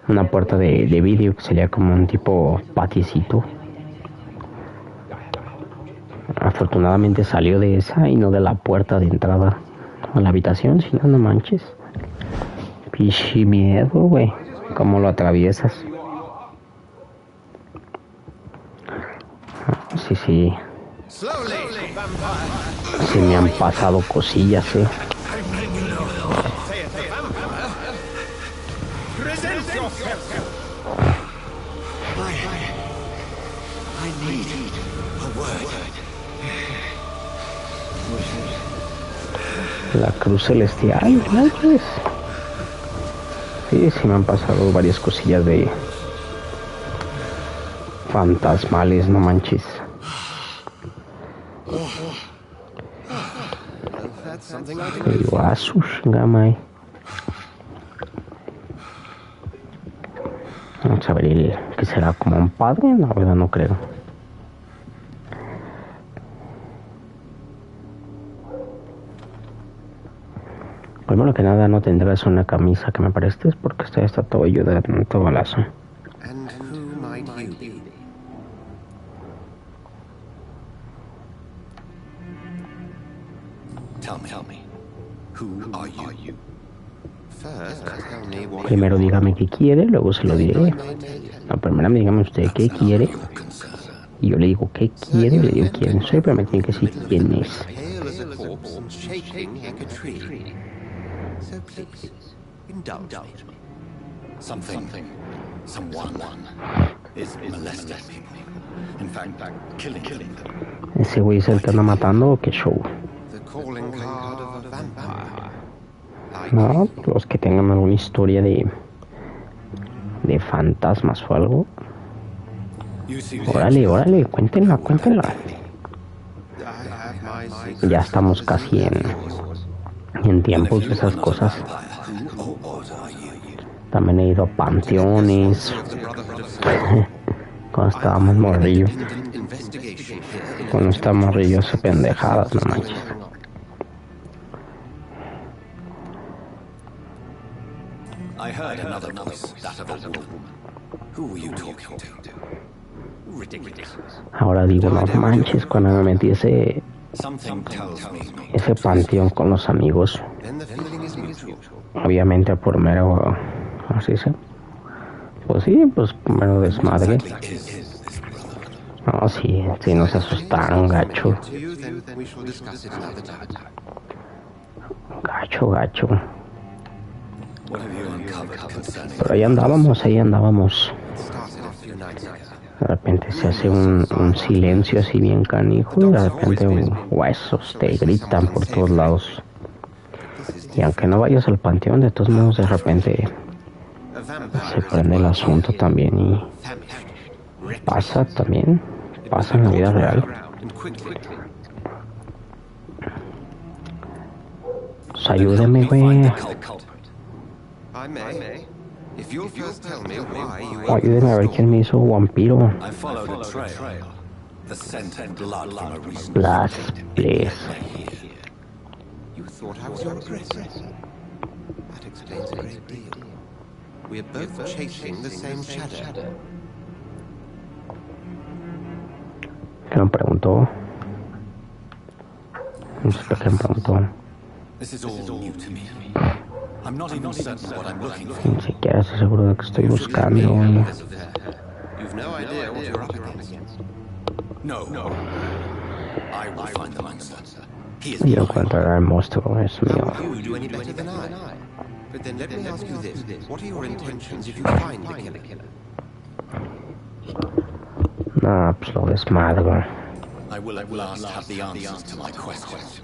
Una puerta de vidrio que sería como un tipo paticito. Afortunadamente salió de esa y no de la puerta de entrada a la habitación, si no, no manches. Pichi miedo, güey. ¿Cómo lo atraviesas? Sí. Sí me han pasado cosillas, La cruz celestial, ¿no? Pues, sí me han pasado varias cosillas de fantasmales, no manches. Que digo, asus, gamay. Vamos a ver, ¿qué será? ¿Como un padre? La verdad no creo. Primero que nada, no tendrás una camisa que me prestes porque está todo yo de todo balazo. Primero dígame qué quiere, luego se lo diré. No, primero dígame usted qué quiere. Y yo le digo qué quiere, le digo quién soy, pero me tiene que decir quién es. So please, indulge me. Someone is molesting people. In fact, killing them. ¿Ese güey es el que anda matando o qué show? The calling card of a vampire. No, los que tengan alguna historia de fantasmas o algo. Órale, cuéntenla. Ya estamos casi en tiempos de esas cosas. También he ido a panteones cuando estábamos morrillos. Cuando estábamos morrillos se pendejadas, no manches. Ahora digo, no manches, cuando me metí ese panteón con los amigos, obviamente por Pues sí, pues primero desmadre. No, sí, sí nos asustaron, gacho. Gacho. Pero ahí andábamos. De repente se hace un silencio así bien canijo y de repente huesos te gritan por todos lados. Y aunque no vayas al panteón, de todos modos de repente se prende el asunto también y pasa en la vida real. Pues ayúdeme, güey. Ayúdeme a ver quién me hizo vampiro. Blast, please. You thought I was your aggressor? That explains a great deal. We're both chasing the same shadow. ¿Qué me preguntó? No sé qué me preguntó. Ni siquiera estoy seguro de que estoy buscando. You've no idea what you're up against. No. I will find the monster. Yo encontraré el monstruo, es mío. You do any better than I. But then let me ask you this. What are your intentions if you find the killer? No, pues lo desmadro. I will at last have the answers to my questions.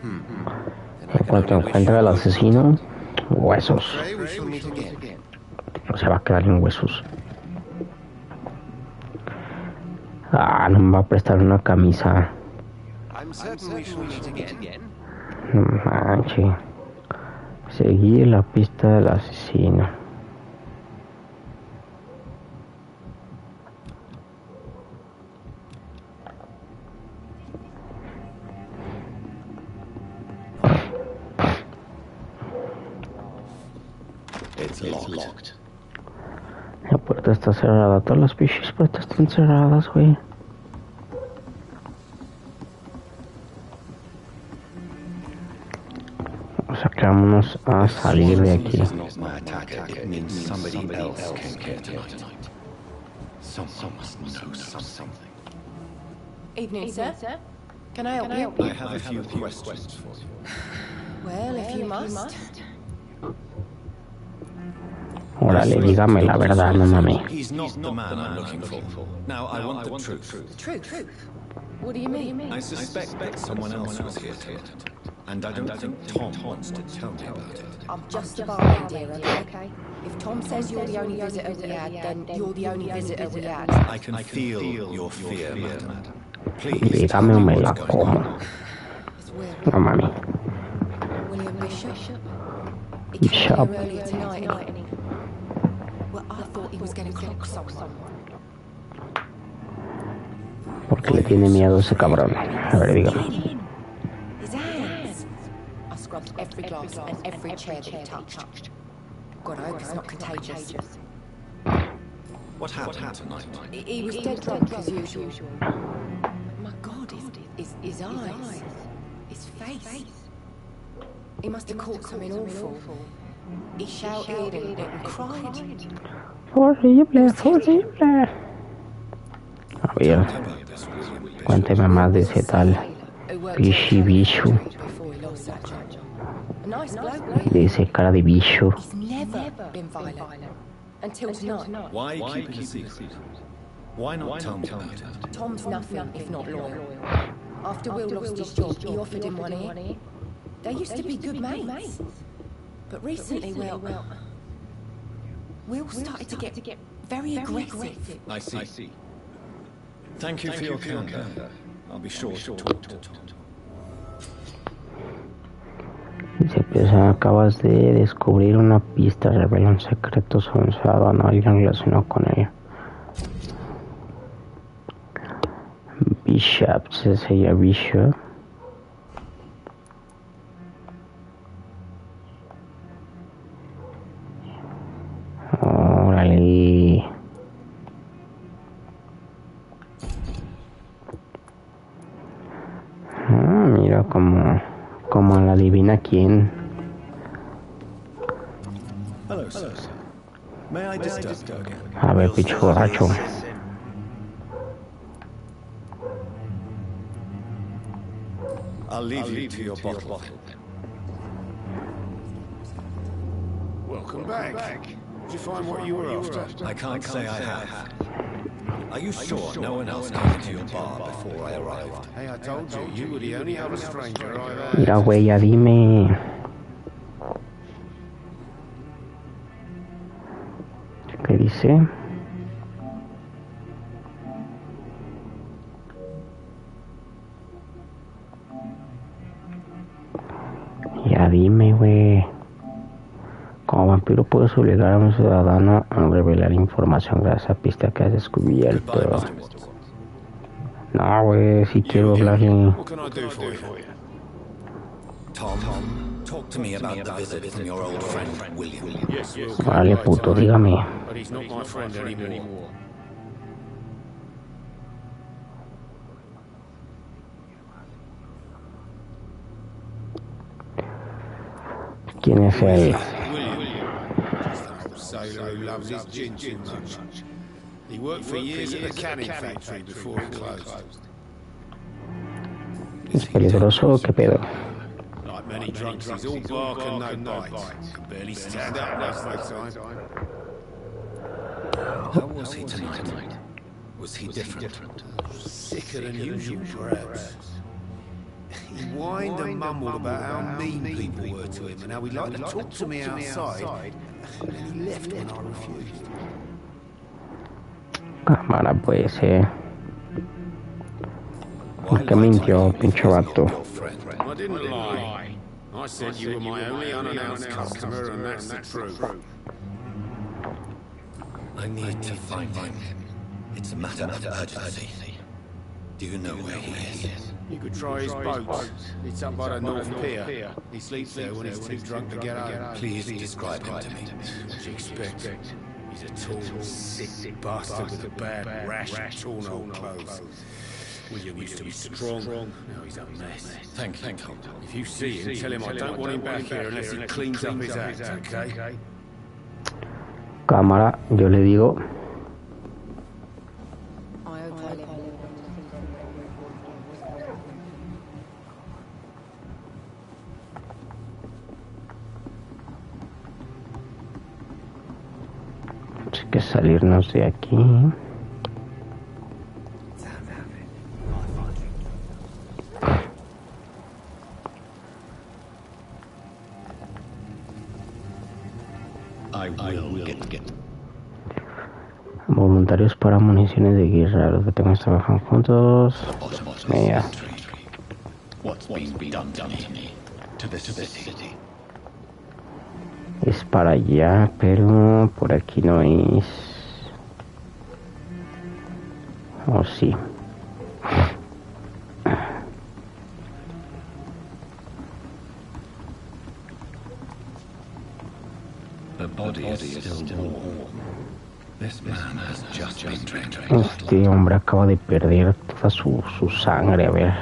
En cuanto encuentre al asesino, huesos. O sea, va a quedar en huesos. Ah, no me va a prestar una camisa. No manches. Seguir la pista del asesino. It's locked. La puerta está cerrada. Todas las pinches puertas están cerradas, güey. O sea, que vámonos a salir de aquí. Evening, sir. Can I help you? I have a few questions for you. Well, if you must. Órale, dígame la verdad, no mames. He's not the man I'm looking for. Now, I want the truth. The truth? What do you mean? I suspect that someone else was here tonight. And I don't think Tom wants to tell me about it. I'm just a bartender, okay? If Tom says you're the only visitor we had, then you're the only visitor we had. I can feel your fear, madam. Please, Dígame o me la como. No mames. William Bishop? He Bishop. came here earlier tonight, and well, I thought he was going to clock someone. ¿Por qué le tiene miedo a ese cabrón? A ver, dígame. His hands. I scrubbed every glass and every chair that he touched. God, I hope it's not contagious. what happened tonight? He was dead drunk as usual. My God, his eyes, his face. He must have caught something awful. He shouted and cried. Horrible. A ver, cuénteme más de ese tal Bicho. De ese cara de bicho. He's never been violent. Until tonight. Why keep it a secret? Why not tell me about it? Tom's nothing if not loyal. After Will lost his job, he offered him one ear. They used to be good mates. But recently, Will started to get very aggressive. I see. Thank you for your candor. I'll be sure to talk to Tom. Dice que acabas de descubrir una pista, revela un secreto sobre un ciudadano, alguien relacionado con él. Bishop, se llama Bishop. Órale. Mira como la adivina quién. Hello, sir. May I disturb you? A ver, pinche borracho. I'll leave you to your bottle. Welcome back. Did you find what you were after? I can't say I have. Are you sure no one else came into your bar before I arrived? Hey, I told you, you were the only other stranger I've had. Mira, güey, ya dime. ¿Qué dice? Ya dime, güey. Como vampiro puedes obligar a un ciudadano a revelar información gracias a pista que has descubierto. No, güey, si quiero hablarle. What can I do for you? Tom, talk to me about the visit from your old friend, William. Yes, we'll Vale, puto, dígame. But he's not my friend anymore. ¿Quién es él? Just an old sailor who loves his gin too much. He worked for years at the canning factory before it closed. ¿Es peligroso o qué pedo? Like many drunks, he's all bark and no bite. Can barely stand up most of the time. How was he tonight? Was he different? Sicker than usual, perhaps. He whined and mumbled about how mean people were to him and how he'd like to talk to me outside, and then he left when I refused. Cámara, pues, ¿Por qué mintió, pinche vato? I didn't lie. I said you were my only unannounced customer, and that's the truth. I need to find him. It's a matter of urgency. Do you know where he is? You could try his boat. It's up by the North Pier. He sleeps there when he's too drunk to get home. Please describe him to me. What do you expect? He's a tall, sick bastard with a bad rash and torn old clothes. William used to be strong. Now he's a mess. Thank you, Tom. If you see him, tell him I don't want him back here unless he cleans up his act, okay? Cámara, yo le digo. Hay que salirnos de aquí. Voluntarios para municiones de guerra. Los veterans trabajan juntos. Mira. Es para allá, pero por aquí no es. Oh, sí. Este hombre acaba de perder toda su sangre, a ver.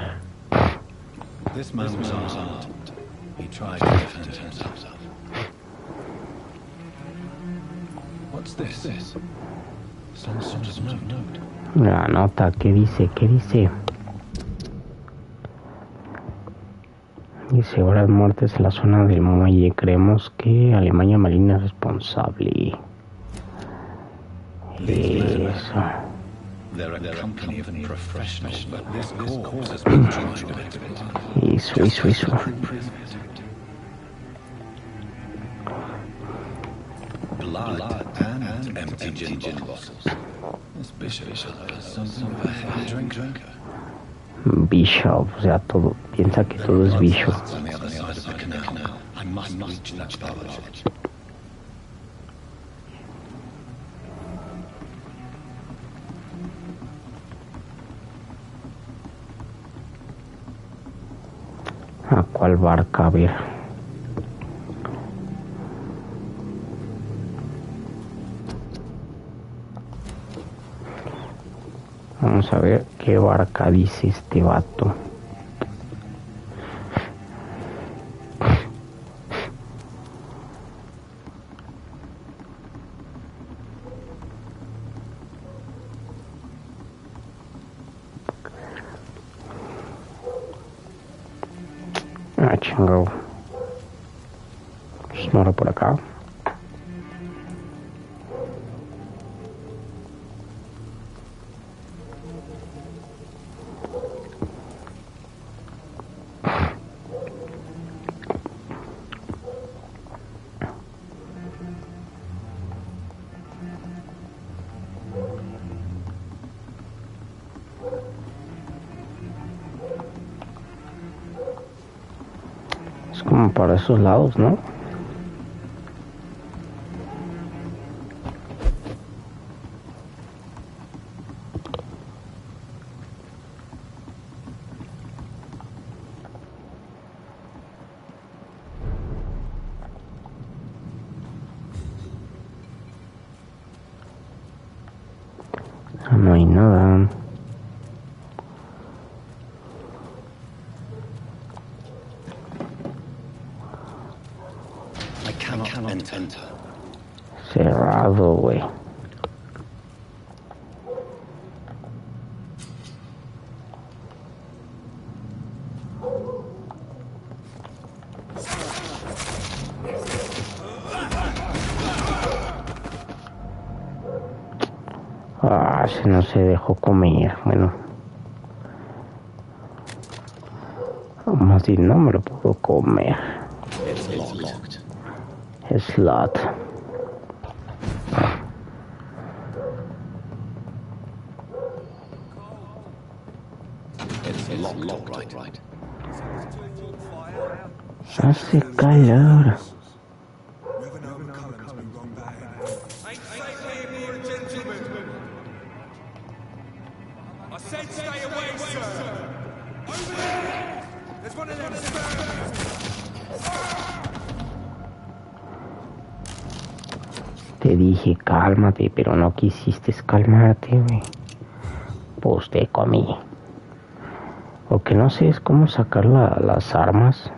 La nota, ¿qué dice? ¿Qué dice? Dice, horas muertes en la zona del muelle. Creemos que Alemania Marina es responsable. Eso. Eso. Blood and empty gin bottles. This Bishop is something of a heavy drinker. Bishop, o sea, todo, piensa que todo es Bishop. On the other side of the canal. I must reach that barge. ¿A cuál barca? A ver. Vamos a ver qué barca dice este vato. chingado. Pues no era por acá. Es como para esos lados, ¿no? No hay nada. I cannot enter. Cerrado, güey. Ah, se no se dejó comer. Bueno. Más bien, no me lo puedo comer. It's locked. Slot. It's locked, right. Hace calor. Te dije cálmate, pero no quisiste calmarte, güey. Pues te comí. Lo que no sé es cómo sacar las armas.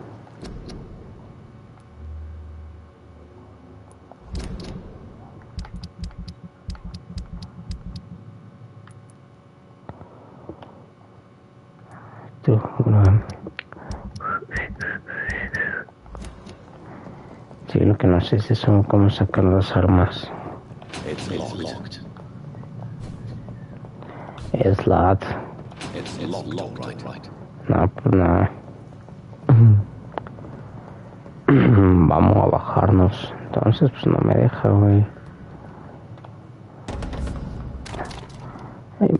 Sí, lo que no sé es eso, cómo sacar las armas. It's locked. Slot. It's locked, right. No, pues nada. Vamos a bajarnos. Entonces, pues no me deja, güey. Ahí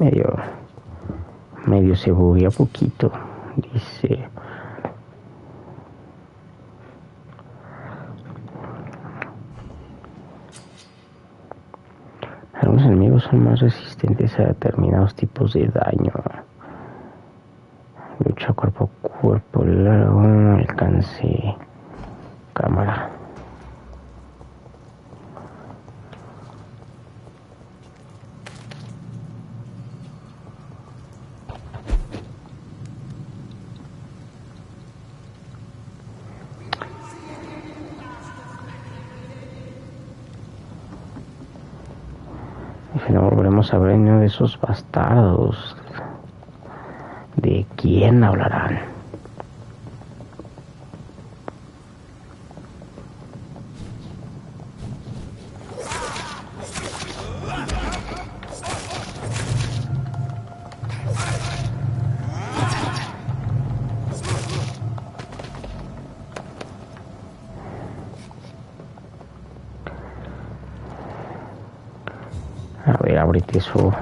medio se buguea poquito. Dice. Algunos enemigos son más resistentes a determinados tipos de daño. Lucha cuerpo a cuerpo, largo, alcance, cámara. Y no volveremos a ver uno de esos bastardos. ¿De quién hablarán? A ver, ábrete eso.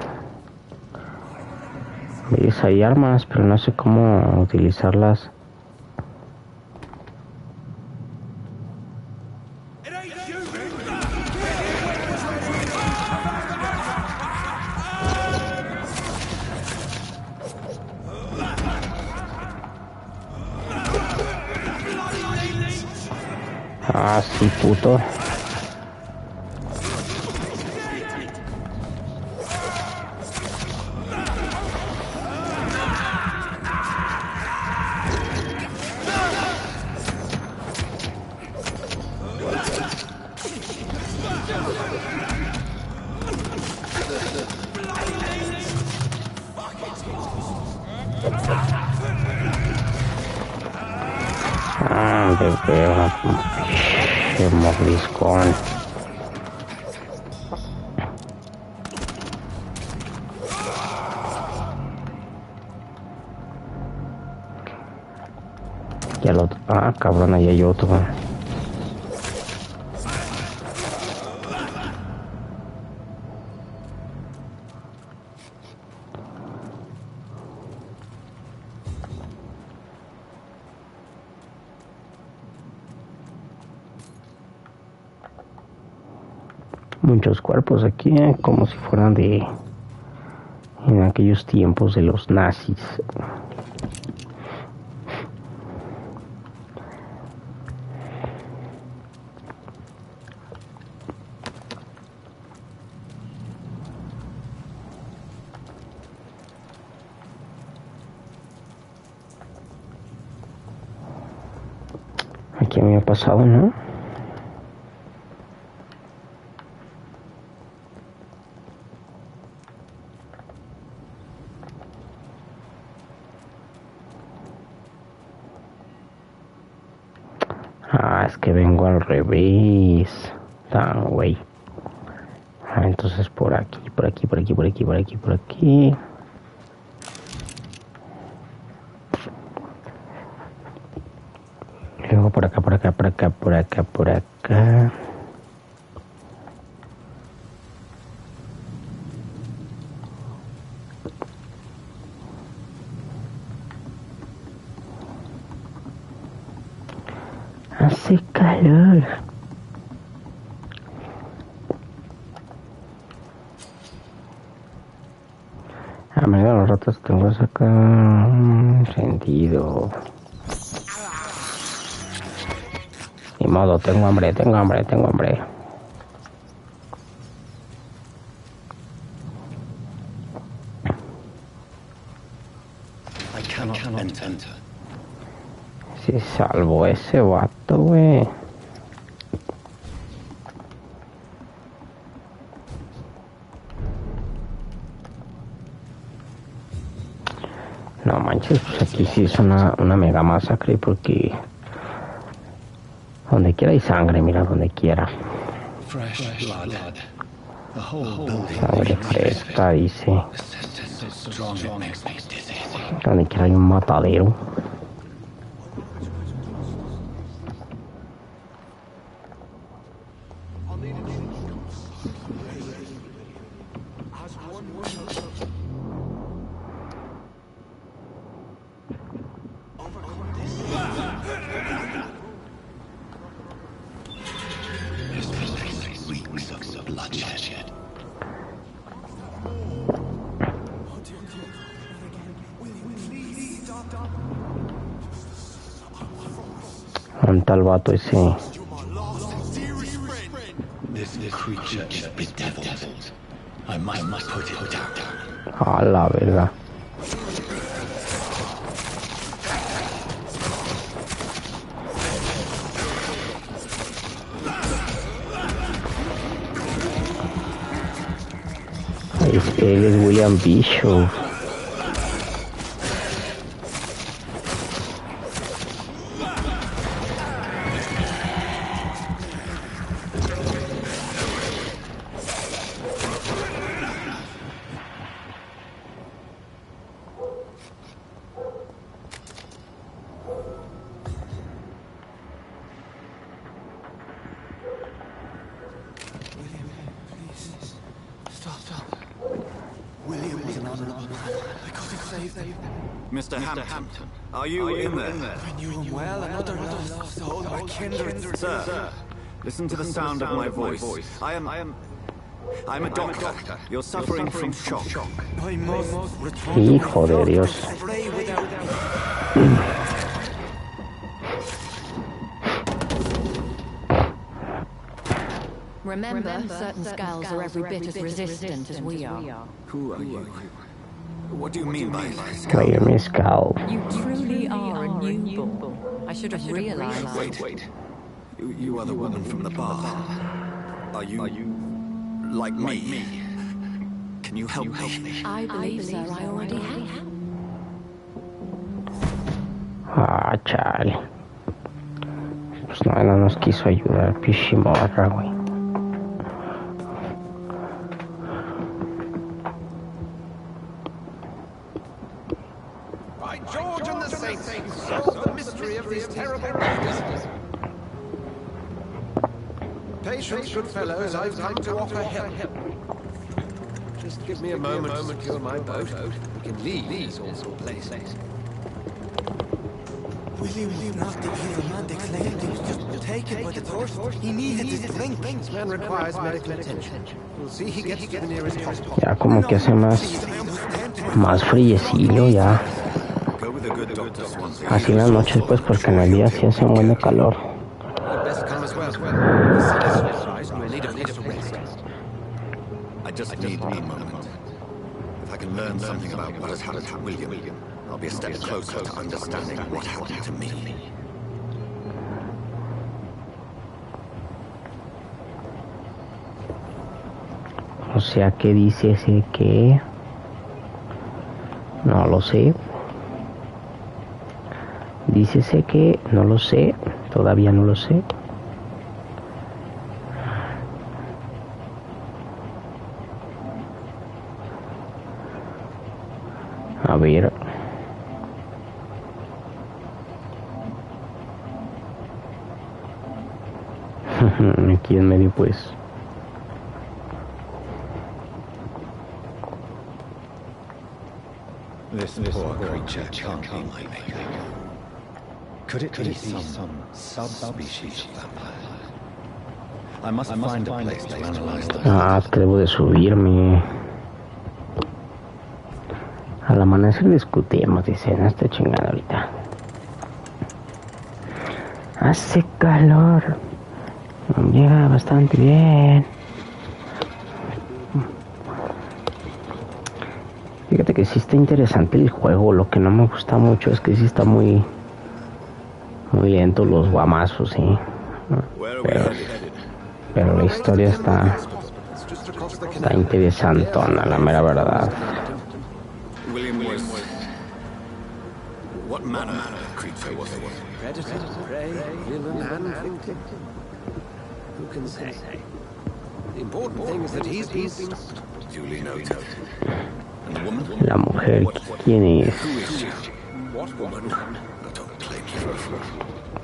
¿Ves? Hay armas, pero no sé cómo utilizarlas. Ah, sí, puto. bebé, qué mordiscón. Y al otro, cabrón, ahí hay otro. Muchos cuerpos aquí, como si fueran de en aquellos tiempos de los nazis. Aquí me ha pasado, ¿no? Es que vengo al revés. Tan güey. Entonces por aquí. Luego por acá. Hace calor. A medida de los ratos tengo que sacar un sentido. Ni modo, tengo hambre. I cannot enter. Si salvo ese vato, güey. No manches, pues aquí sí es una mega masacre porque donde quiera hay sangre, mira, donde quiera. Fresh blood. The whole building. Sangre fresca, dice. So strong it makes me dizzy. Donde quiera hay un matadero. Un tal vato ese. This creature is bedeviled. I must put it down. A la verga. Él es William Bishop. Mr. Hampton, are you in there? I knew him well, another lost soul, my kindred. Sir, listen to the sound of my voice. I'm a doctor. You're suffering from shock. I must return Hijo de Dios. Remember, certain skulls are every bit as resistant as we are. Who are you? What do you mean by this? Vaya mezcal. You truly are a newborn. I should have realized. Wait. You are the woman from the bar. Are you like me? Can you help me? I believe, sir, I already have. Chale. Pues no nos quiso ayudar, pichimorra, güey. By George and the Saints, solve the mystery of these terrible murders. Patience, good fellows, I've come to offer help. Just give me a moment to secure my boat. We can leave these awful places. William was not the evil man they claimed. He was just taken by the thirst. He needed his drink. This man requires medical attention. We'll see he gets to the nearest hospital. Ya como que hace más friecillo ya. Así en las noches pues, porque en el día sí hace un buen de calor. I just need a moment. If I can learn something about what has happened to William, I'll be a step closer to understanding what happened to me. O sea, que dice ese que... No lo sé. Dícese que no lo sé. Todavía no lo sé. A ver. Aquí en medio pues. This poor creature can't be my maker. Could it be some subspecies of vampire? I must find a place to analyze them. Ah, que debo de subirme. Al amanecer discutimos, dicen, esta chingada ahorita. Hace calor. Llega bastante bien. Fíjate que sí está interesante el juego. Lo que no me gusta mucho es que sí está muy lento los guamazos, sí. Pero la historia está interesantona, la mera verdad. What manner of creature was he? Predator, prey, villain, and victim. Who can say? The important thing is that he's been stopped. Duly noted. And the woman? La mujer, ¿quién es? Who is she? What woman? Don't claim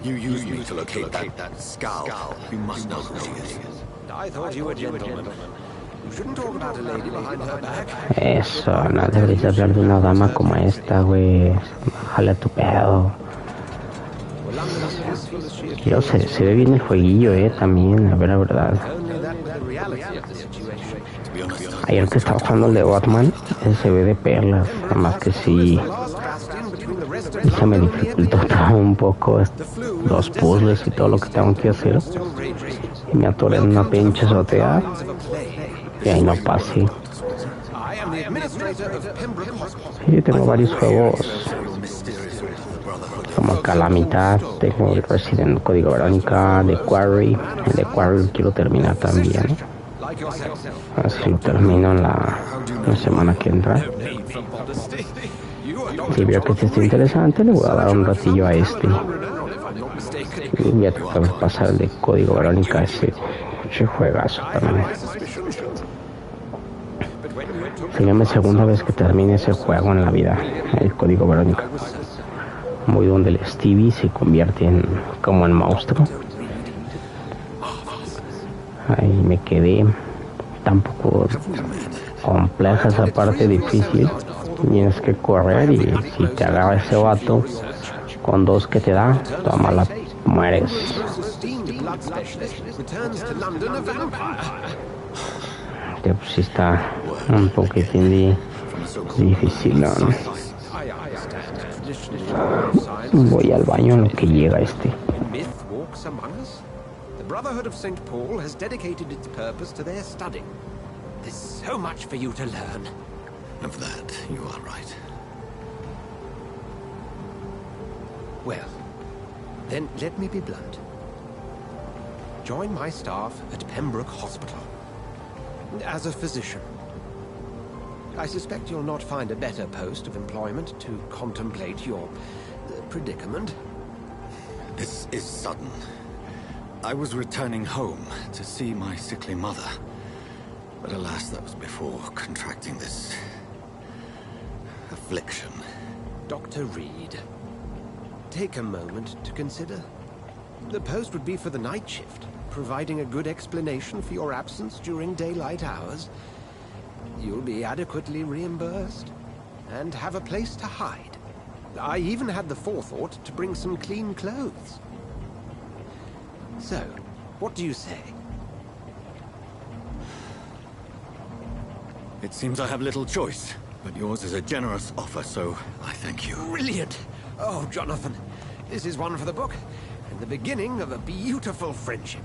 you. You used me to locate that skull. You must know who she is. I thought you were a gentleman. You shouldn't talk about a lady behind her back. Eso, no deberías hablar de una dama como esta, güey. Bájale a tu pedo. Quiero, se ve bien el jueguillo, también, a ver la verdad. Ayer que estaba jugando el de Batman, se ve de perlas, nada más que sí se me dificultó un poco los puzzles y todo lo que tengo que hacer. Y me atoré en una pinche azotea y ahí no pasé. Sí, tengo varios juegos como acá a la mitad. Tengo el Resident Código Verónica, The Quarry. El de Quarry quiero terminar también. A ver si lo termino en la semana que entra. Si veo que este está interesante, le voy a dar un ratillo a este. Y voy a tratar de pasar el de Código Verónica, ese juegazo también. Sería mi segunda vez que termine ese juego en la vida, el Código Verónica. Muy donde el Stevie se convierte como en monstruo. Ahí me quedé. Tampoco compleja esa parte difícil. Tienes que correr y si te agarra ese vato con dos que te da, tómala, mueres. Pues sí está un poquitín difícil, ¿no? Voy al baño en lo que llega este. The Brotherhood of St. Paul has dedicated its purpose to their study. There's so much for you to learn. Of that, you are right. Well, then let me be blunt. Join my staff at Pembroke Hospital. As a physician. I suspect you'll not find a better post of employment to contemplate your predicament. This is sudden. I was returning home to see my sickly mother. But alas, that was before contracting this affliction. Dr. Reed, take a moment to consider. The post would be for the night shift, providing a good explanation for your absence during daylight hours. You'll be adequately reimbursed and have a place to hide. I even had the forethought to bring some clean clothes. So, what do you say? It seems I have little choice, but yours is a generous offer, so I thank you. Brilliant! Oh, Jonathan, this is one for the book, and the beginning of a beautiful friendship.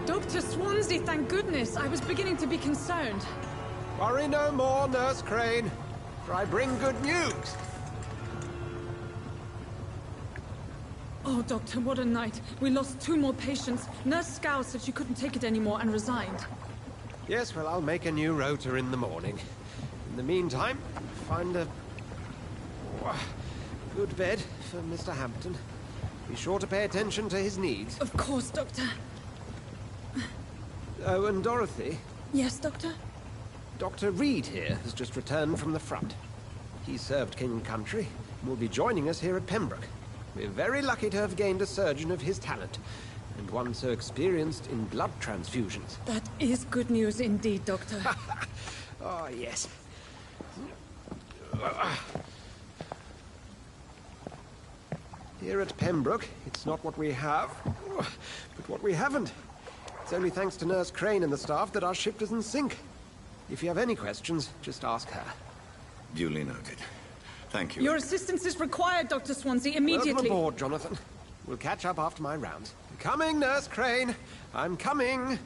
Dr. Swansea, thank goodness. I was beginning to be concerned. Worry no more, Nurse Crane, for I bring good news. Oh, Doctor, what a night. We lost 2 more patients. Nurse Scow said she couldn't take it anymore and resigned. Yes, well, I'll make a new rota in the morning. In the meantime, find a good bed for Mr. Hampton. Be sure to pay attention to his needs. Of course, Doctor. Oh, and Dorothy? Yes, Doctor? Dr. Reed here has just returned from the front. He served King and Country and will be joining us here at Pembroke. We're very lucky to have gained a surgeon of his talent, and one so experienced in blood transfusions. That is good news indeed, Doctor. Oh, yes. Here at Pembroke, it's not what we have, but what we haven't. It's only thanks to Nurse Crane and the staff that our ship doesn't sink. If you have any questions, just ask her. Duly noted. Thank you. Your assistance is required, Dr. Swansea, immediately. Welcome aboard, Jonathan. We'll catch up after my rounds. Coming, Nurse Crane. I'm coming.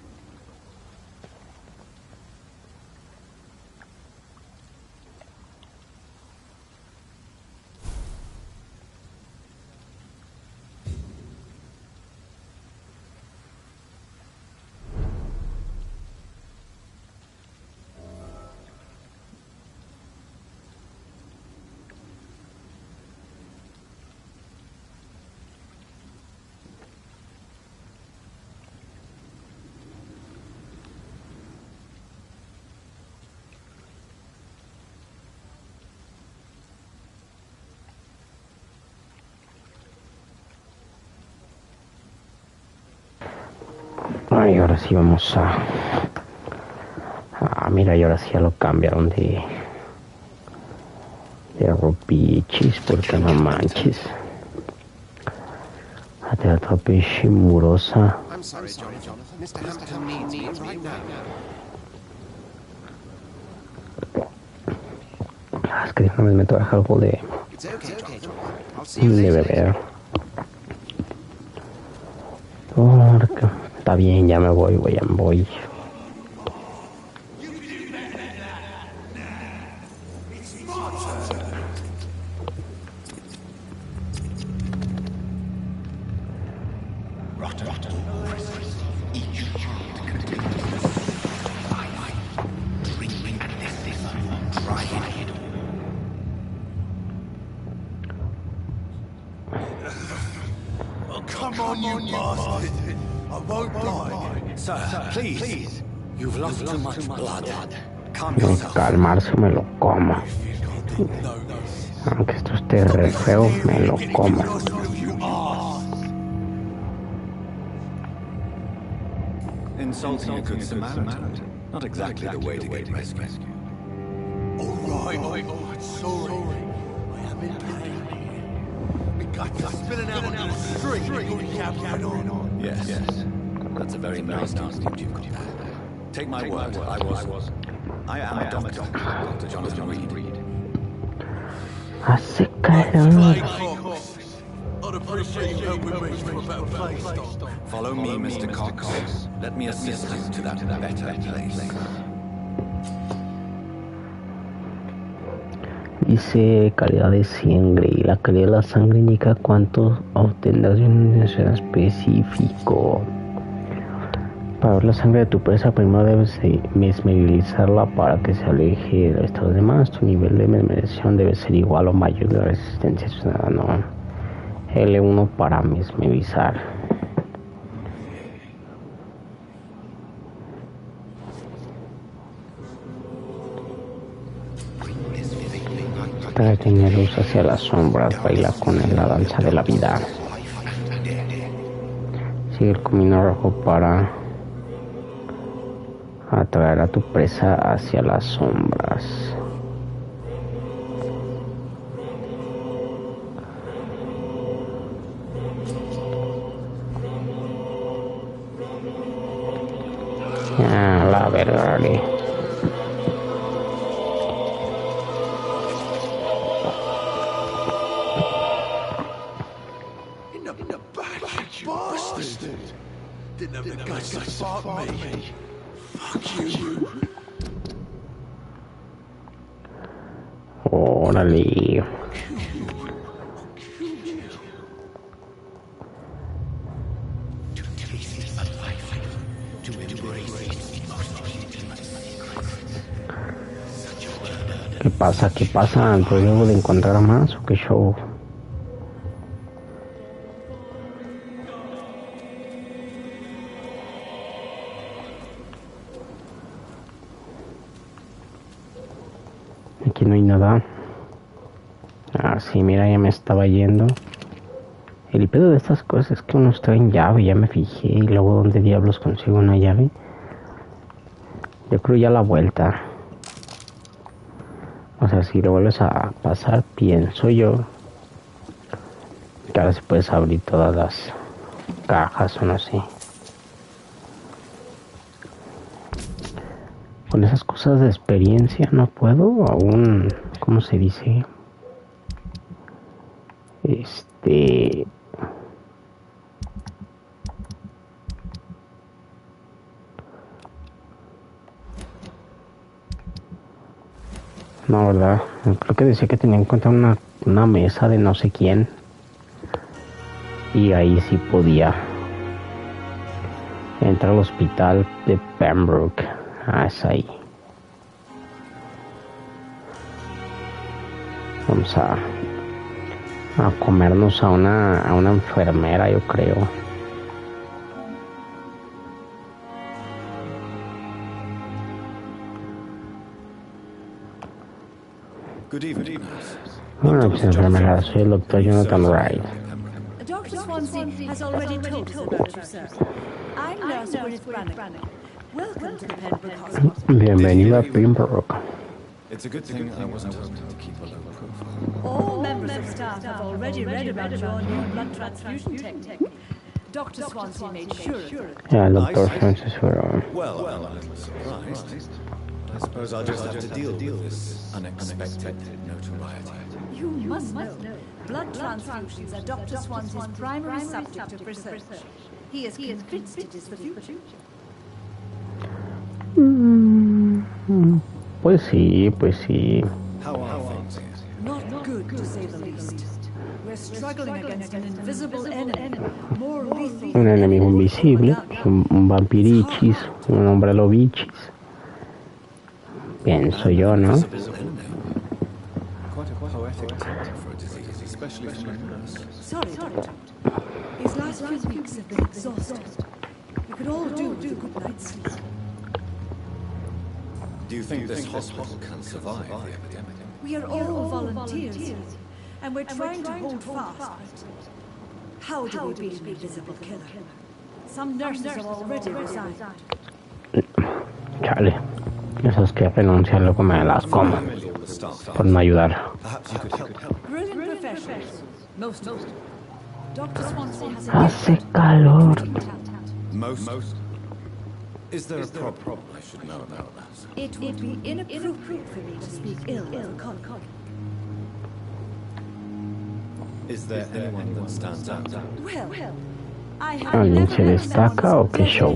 Y ahora sí vamos a... mira, y ahora sí ya lo cambiaron de ropichis, porque no manches. Te la topichi murosa. I'm sorry, Jonathan. Mr. Hampton needs me right now. Es que déjame meter algo de beber. Porque está bien, ya me voy, ya me voy. Come on, you bastard! I won't die. Sir, please. You've lost too much blood. Calm No, yourself. calmarse, me lo como. Aunque esto esté re feo, me lo como. Insulting a good Samaritan. Not exactly the way to get rescued. Alright, sorry. I am in pain. My guts are spilling out onto the street. You're yapping on. Yes. That's a very nice attitude you've got there. Take my word, I am a doctor. Dr. Jonathan Reed. Hace calor. Follow me, Mr. Cox. Let me assist you to that better place. Dice calidad de sangre. La calidad de la sangre indica cuánto obtendrás de una necesidad específico. Para ver la sangre de tu presa, primero debes mesmerizarla para que se aleje del resto de los demás. Tu nivel de mesmerización debe ser igual o mayor de la resistencia ciudadana. L1 para mesmerizar. Trae tener luz hacia las sombras, baila con él la danza de la vida. Sigue el camino rojo para atraer a tu presa hacia las sombras. La verga. Didn't have the guts to spark me. Fuck you. Órale. ¿Qué pasa? ¿Qué pasa? ¿Pues luego de encontrar más o qué show? Aquí no hay nada. Ah, sí, mira, ya me estaba yendo. El pedo de estas cosas es que uno está en llave, ya me fijé. Y luego, ¿dónde diablos consigo una llave? Yo creo ya la vuelta. O sea, si lo vuelves a pasar, pienso yo que ahora se puedes abrir todas las cajas o no sé. Con esas cosas de experiencia no puedo aún, ¿cómo se dice? No, ¿verdad? Creo que decía que tenía en cuenta una mesa de no sé quién. Y ahí sí podía entrar al hospital de Pembroke. Ah, es ahí. Vamos a comernos a una enfermera, yo creo. Good evening. Bueno, pues enfermera, soy el doctor Jonathan Wright. Dr. Swansea has already told us about you, sir. I'm Nurse Gwyneth Brannigan. Welcome to the Pembroke Hospital. Bienvenido a Pembroke. It's a good thing I wasn't hoping to keep a low profile. All members of staff have already read about your new blood transfusion technique. Dr. Swansea made sure of it. Yeah, Dr. Francis Ferrer. Well, I'm a little surprised. I suppose I'll just have to deal with this unexpected notoriety. You must know, blood transfusions are Dr. Swansea's primary subject of research. He is convinced it is the future. Pues sí, pues sí. How are things here? Not good, to say the least. We're struggling against an invisible enemy, more lethal. Un enemigo invisible, un vampirichis, un hombre lobichis. Pienso yo, ¿no? Quite a poetic title for a disease, especially from a nurse. Sorry, Doctor. These last few weeks have been exhausting. We could all do with a good night's sleep. Do you think this hospital can survive the epidemic? We are all volunteers, and we're trying to hold fast, but how do we beat an invisible killer? Some nurses have already resigned. Chale. Esas que renuncian luego me las como. Por no ayudar. Brilliant professionals. Most. Dr. Swansea has Hace calor. Most? Is there a problem I should know about that? It would be inappropriate for me to speak ill of a colleague. Is there anyone that stands out? Well, I have ¿Alguien se destaca o qué show?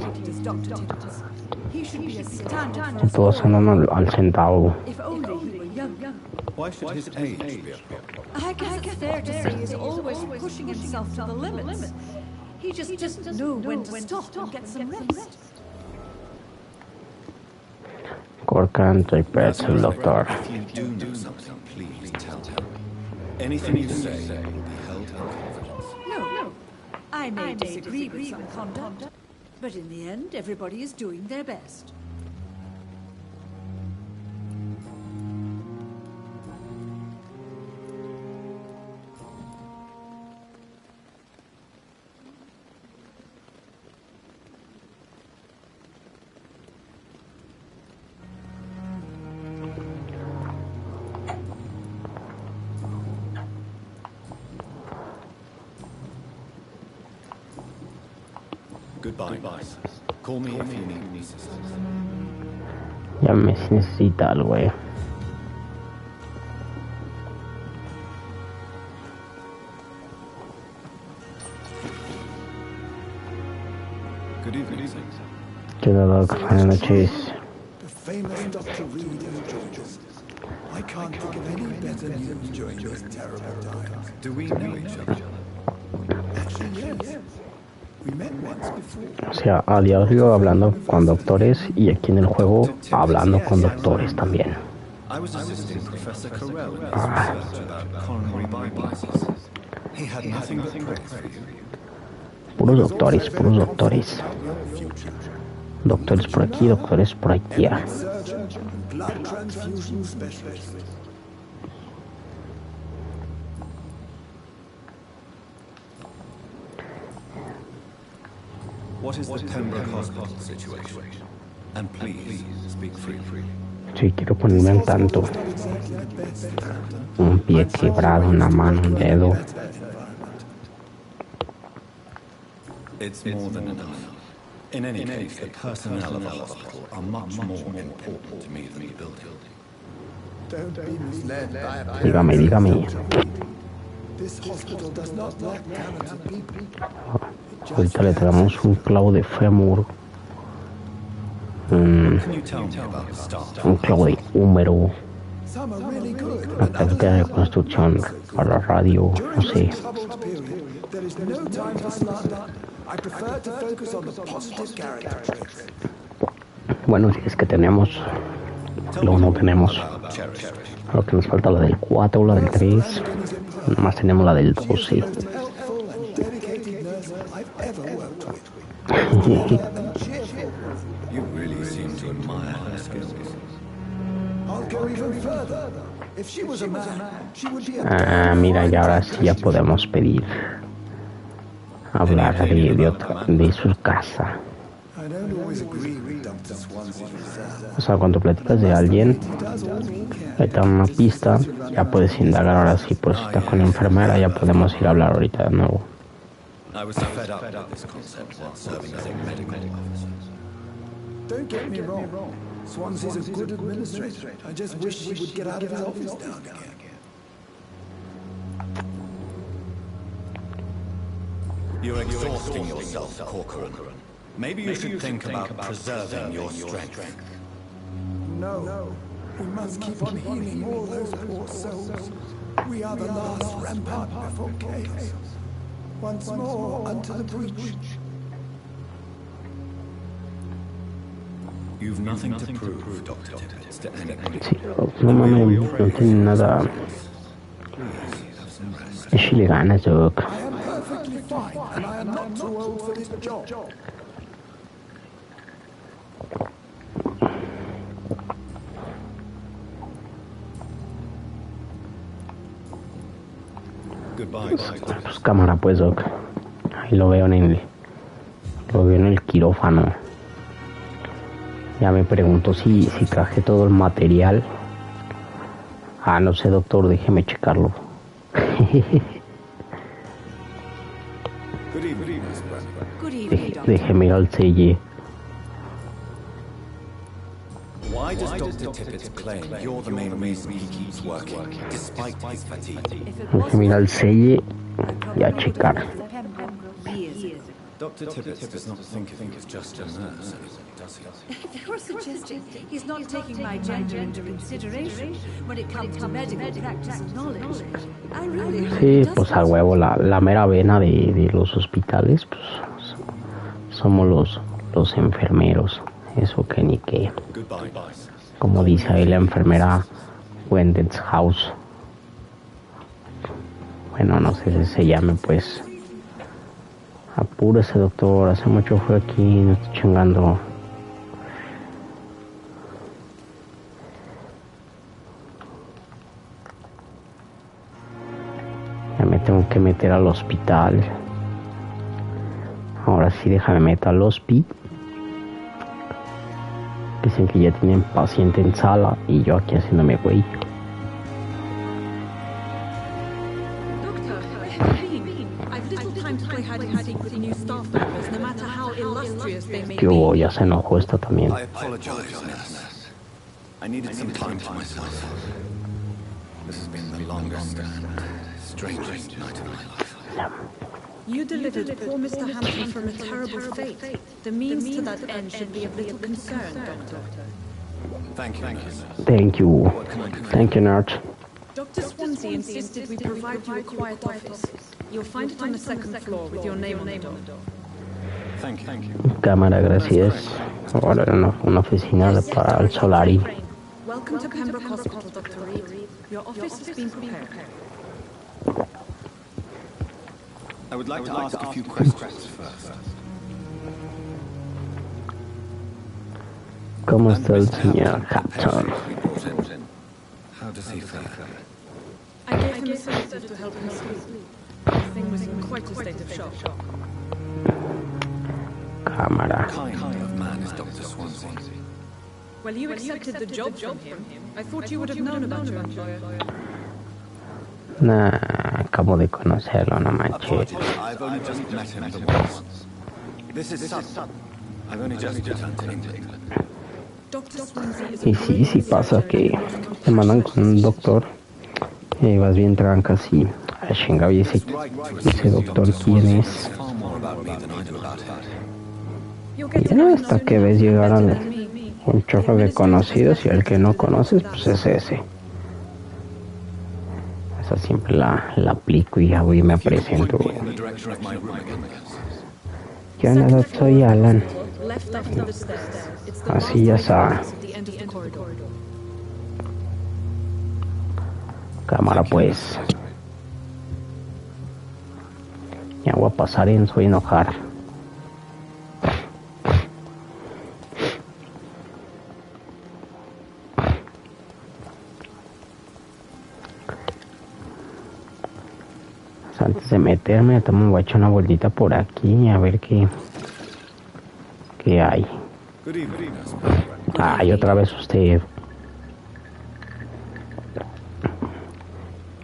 He should be a standard. Todos andan al centavo. If only he were younger. Why should his age be a problem? I guess it's fair to say he's always pushing himself to the limits. He just doesn't know when to stop and get some rest. Corcan, soy Pets, el doctor. If you do know something, please tell him. Anything you say will be held in confidence. No. I may disagree with some conduct, but in the end, everybody is doing their best. Goodbye, boss. Call me if you need any assistance. Ya me necesita algo, Good evening. ¿Qué onda, Doc? Buenas noches. The famous Dr. Reed enjoyed us. I can't think of any better news during these terrible times. Do we know each other? Actually, yes. We met once before. O sea, a diario hablando con doctores y aquí en el juego hablando con doctores también. I was assisting Professor Carell in his research about coronary bypasses. He had nothing but praise for you. Puros doctores, puros doctores. Doctores por aquí, doctores por allá. Surgeon and blood transfusion specialist. What is the Pembroke Hospital situation? And please, speak freely. Sí, quiero ponerme al tanto. Un pie quebrado, una mano, un dedo. It's more than enough. In any case, the personnel of the hospital are much more important to me than the building. Don't be misled by a Dígame, dígame. This hospital does not lack talented people. Ahorita le traemos un clavo de fémur. Can you tell me about the staff? Un clavo de húmero. Some are really good. Una práctica de reconstrucción para la radio, no sé. Troubled period. There is no time for slander. I prefer to focus on the positive character traits. Bueno, si es que tenemos, luego no tenemos. Lo que nos falta la del 4, la del 3. Nomás tenemos la del 12. Helpful and dedicated nurse I've ever worked with. You really seem to admire her skills. I'll go even further. If she was a man, she would be a Ah, mira, y ahora sí ya podemos pedir hablar de su casa. I don't always agree with Dr. Swansea's reserve. O sea, cuando platicas de alguien, le dan una pista, ya puedes indagar. Ahora sí, pues si está con la enfermera, ya podemos ir a hablar ahorita de nuevo. I was fed up with this concept while serving as a medical officer. Don't get me wrong. Swansea's a good administrator. I just wish she would get out of his office now and again. You're exhausting yourself, Corcoran. Maybe you should think about preserving your strength. No. We must keep on healing all those poor souls. We are the last rampart before chaos. Once more unto the breach. You've nothing to prove, Dr. Tibbets, to anyone. Sí, no mames, no tiene nada. Échale ganas, Doc. I am perfectly fine, and I am not too old for this job. Goodbye, Doctor. Pues cámara, pues, Doc. Ahí lo veo en el quirófano. Ya me pregunto si traje todo el material. Ah, no sé, doctor, déjeme checarlo. Good evening, Miss Brandon. Good evening, Doctor. Déjeme ir al selle. Why does Dr. Tippett claim you're the main reason he keeps working, despite his fatigue? Mira el selle y a checar. Dr. Tippett does not think of you as just a nurse, does he? You're suggesting he's not taking my gender into consideration when it comes to medical practice and knowledge. I really hope Sí, he pues doesn't. al huevo, la mera vena de los hospitales, pues somos los enfermeros. Eso que ni que. Como dice ahí la enfermera Wendel's House. Bueno, no sé si se llame, pues. Apúrese, doctor, hace mucho fue aquí, no estoy chingando. Ya me tengo que meter al hospital. Ahora sí, déjame meter al hospital. Dicen que ya tienen paciente en sala y yo aquí haciéndome güey. ¿Qué hubo? Ya se enojó esta también. I apologize, nurse. I needed some time to myself. This has been the longest and strangest night of my life. You delivered poor Mr. Hampton from a terrible fate. The means to that end should be of little concern, Doctor. Thank you, nurse. Thank you. Thank you, nurse. Dr. Swansea insisted we provide you a quiet office. You'll find it on the second floor with your name on the door. Thank you. Cámara, gracias. Ahora una oficina para el Solari. Welcome to Pembroke Hospital, Dr. Reed. Your office has been prepared. I would like to ask a few questions first. ¿Cómo está el señor Hampton? How does he fare? I gave him a sedative to help him sleep. The thing was in quite a state of shock. Cámara. What kind of man is Dr. Swansea? Well, you accepted the job from him. I thought you would have known about your employer. Nah, acabo de conocerlo, no manches. I've only just met him the once. This is sudden. I've only just returned to England. Dr. Swansea is a Y sí pasa que te mandan con un doctor y vas bien trancas y a chinga, y ese doctor quién es. Far more about me than I do about her. Y ya hasta que ves llegar a un chorro de conocidos y al que no conoces, pues es ese. Esa siempre la aplico y ya voy y me presento. ¿Qué onda? Soy Alan. Así ya está. Cámara pues. Ya voy a pasar en soy enojar. Antes de meterme, también voy a echar una vueltita por aquí a ver qué hay. Ay, otra vez usted.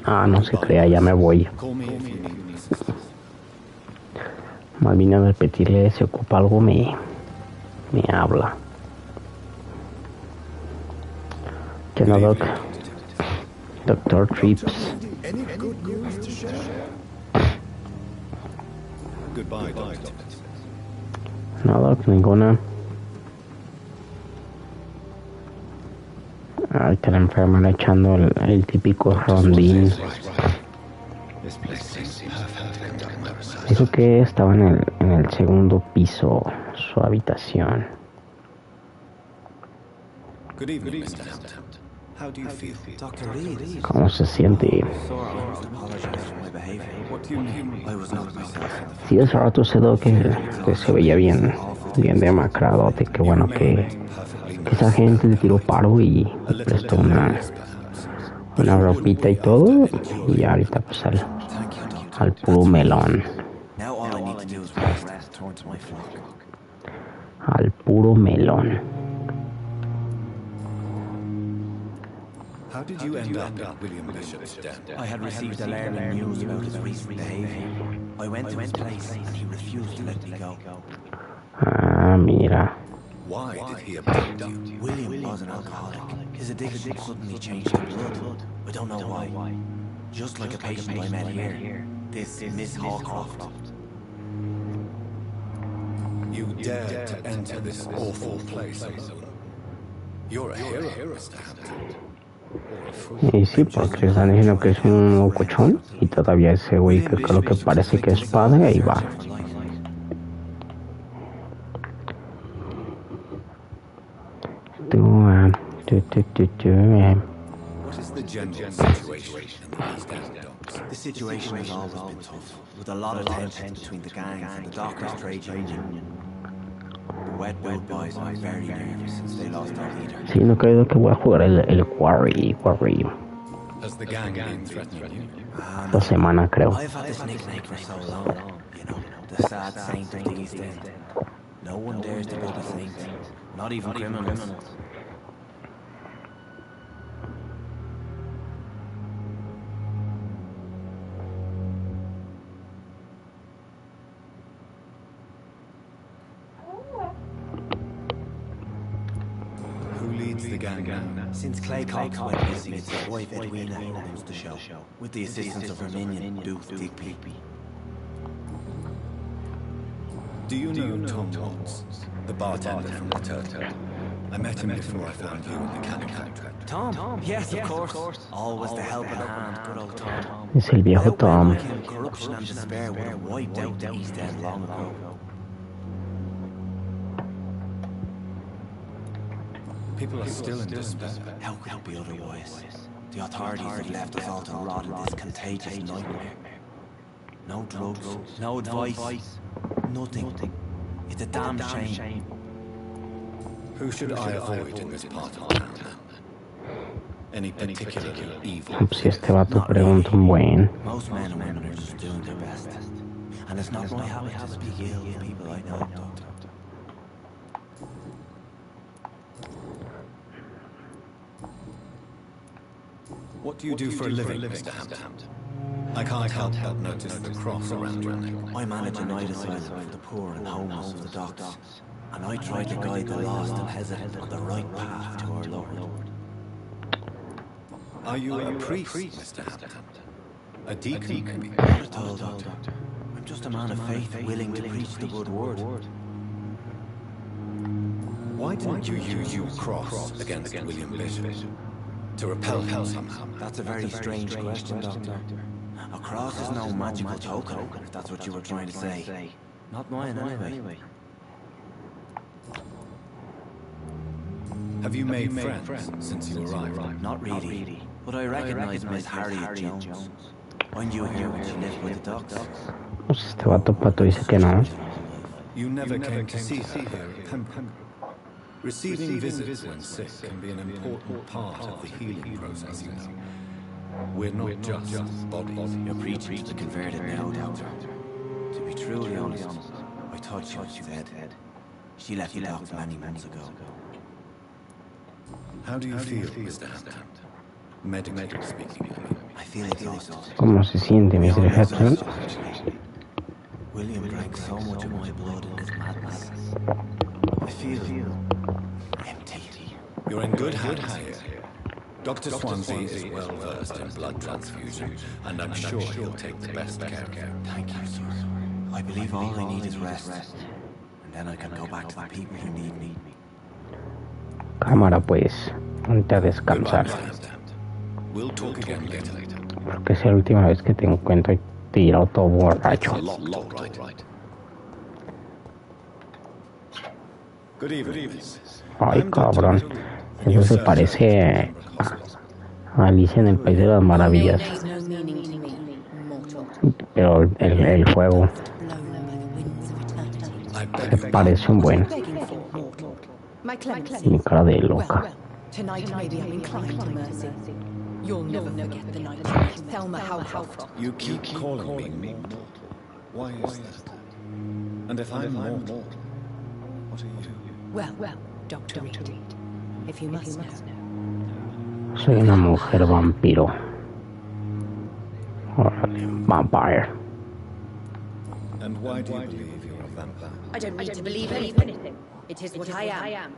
No se crea, ya me voy. Más bien a repetirle, si ocupa algo me habla. ¿Qué no, Doc? Doctor Trips. Goodbye, Doctor. No, Doc, ninguna. Ahorita la enfermera echando el típico rondín. Dijo que estaba en el segundo piso, su habitación. Good evening, Mr. Hampton. How do you feel? Dr. Reed. ¿Cómo se siente? I must apologize for my behavior. What do you mean? I was not myself. Sí, hace rato se dio que se veía bien demacradote. Que bueno que esa gente le tiró paro y le prestó una ropita y todo. Y ahorita pues al puro melón. Now all I need to do is rest towards my flock. Al puro melón. How did you end up at William Bishop's den? I had received alarming news about his recent behavior. I went to his place and he refused to let me go. Mira. Why did he abduct you? William was an alcoholic. His addiction suddenly changed to blood. I don't know why. Just like a patient I met here. This Miss Hawcroft. You dared to enter this awful place alone. You're a hero, Mr. Hampton. Y sí, porque están diciendo que es un locochón y todavía ese güey que creo que parece que es padre, ahí va. What is the general situation in the East End docks? The situation has always been tough, with a lot of tension between the gangs and the Dockers Trade Union. The Wet Boat Boys are very nervous since they lost their leader. Sí, no creo que voy a jugar el Quarry. Has the gang been threatening you? Esta semana creo. I've had this nickname for so long, you know, the sad saint of the East End. No one dares to be the saint, not even criminals. The gang now. Since Clay Cox went missing, it's his wife Edwina who runs the show, with the assistance of her minion, Booth Digby. Do you know Tom Watts, the bartender from the Turtle? I met him before I found you in the canning contract. Tom? Yes, of course. Always the helping hand, good old Tom. Es el viejo Tom. Corruption and despair would have wiped out the East End long ago. People are still in despair. How could it be otherwise? The authorities have left us all to rot in this contagious nightmare. No drugs, no advice, nothing. It's a damn shame. Who should I avoid in this part of town? Any particularly evil? Si este vato pregunta un buen. Most men and women are just doing their best. And it's not my habit to speak ill of people I know, Doctor. What do you do for a living, Mr. Hampton? I can't help but notice the cross around your neck. I manage a night asylum for the poor and homeless of the docks, and I try to guide the lost and hesitant on the right path to our Lord. Are you a priest, Mr. Hampton? A deacon? Not at all, Doctor. I'm just a man of faith, willing to preach the good word. Why didn't you use your cross against William Bishop? To repel him somehow? That's a very strange question, Doctor. A cross is no magical token, if that's what you were trying to say. Not mine, anyway. Have you made friends since you arrived? Not really, but I recognize Miss Harriet Jones. I knew her when she lived with the Docks. Pues este vato pato dice que no. You never came to see her here at Pembroke. Receiving visits when sick can be an important part of the healing process, you know. We're not just bodies. You're preaching to the converted now, Doctor. To be truly honest, I thought she was dead. She left the docks many months ago. How do you feel, Mr. Hampton? Medically speaking, I feel exhausted. ¿Cómo se siente, Mr. Hampton? William drank so much of my blood in his madness. I feel empty. You're in good hands here. Dr. Swansea is well versed in blood transfusion, and I'm sure he'll take the best care of you. Thank you, sir. I believe all I need is rest, and then I can go back to the people who need me. Cámara pues, ponte a descansar. We'll talk again later. Porque es la última vez que te encuentro y tirado todo borracho. Good evening. Ay, cabrón. Eso se parece a Alicia en el País de las Maravillas. Pero el juego se parece un buen. Mi cara de loca. Tonight maybe I'm inclined to mercy. You'll never forget the night Thelma Howcroft. You keep calling me mortal. Why is that? And if I'm mortal, what are you? Well, Dr. Reed, if you must know. Soy una mujer vampiro. Órale, Vampyr. And why do you believe you're a vampire. I don't need to believe anything. It is what I am.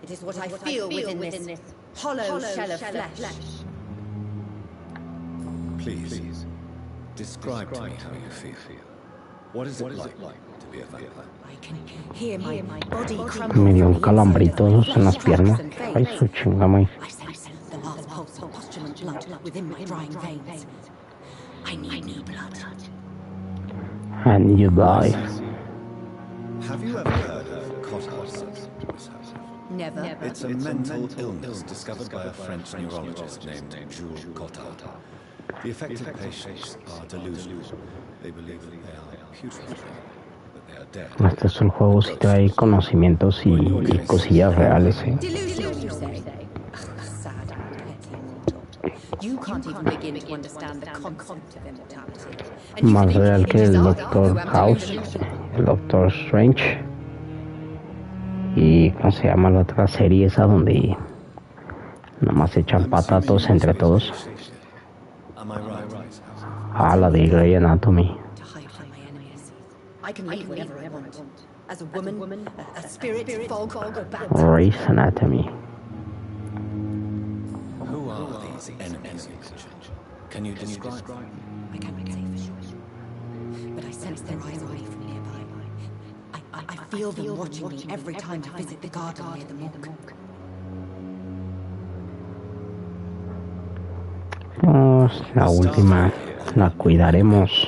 It is what I feel within this hollow shell of flesh. Please, describe to me how you feel. What is it like to be a vampire? I can hear my body crumble. Me dio un calambrito en las piernas. Ay, su chingama. I sense the last pulse of postulant blood within my drying veins. I need new blood. And you die. Have you ever heard of Cotard's? Never. It's a mental illness discovered by a French neurologist named Jules Cotard. The affected patients are delusional. They believe that they are putrid, that they are dead. Este es un juego si trae conocimientos y cosillas reales, ¿eh? Delusional, you say? Sad and petty immortal. You can't even begin to understand the concept of immortality. Más real que el Doctor House, el Doctor Strange. Y ¿cómo se llama la otra serie esa donde nomás se echan patatos entre todos? Ah, la de Grey Anatomy. I can leave whenever I want. As a woman, a spirit, fog, or bat. Grey's Anatomy. Who are these enemies? Can you describe? I can't say for sure. But I sense their eyes away from nearby. I feel them watching me every time I visit the garden near the morgue. La última la cuidaremos.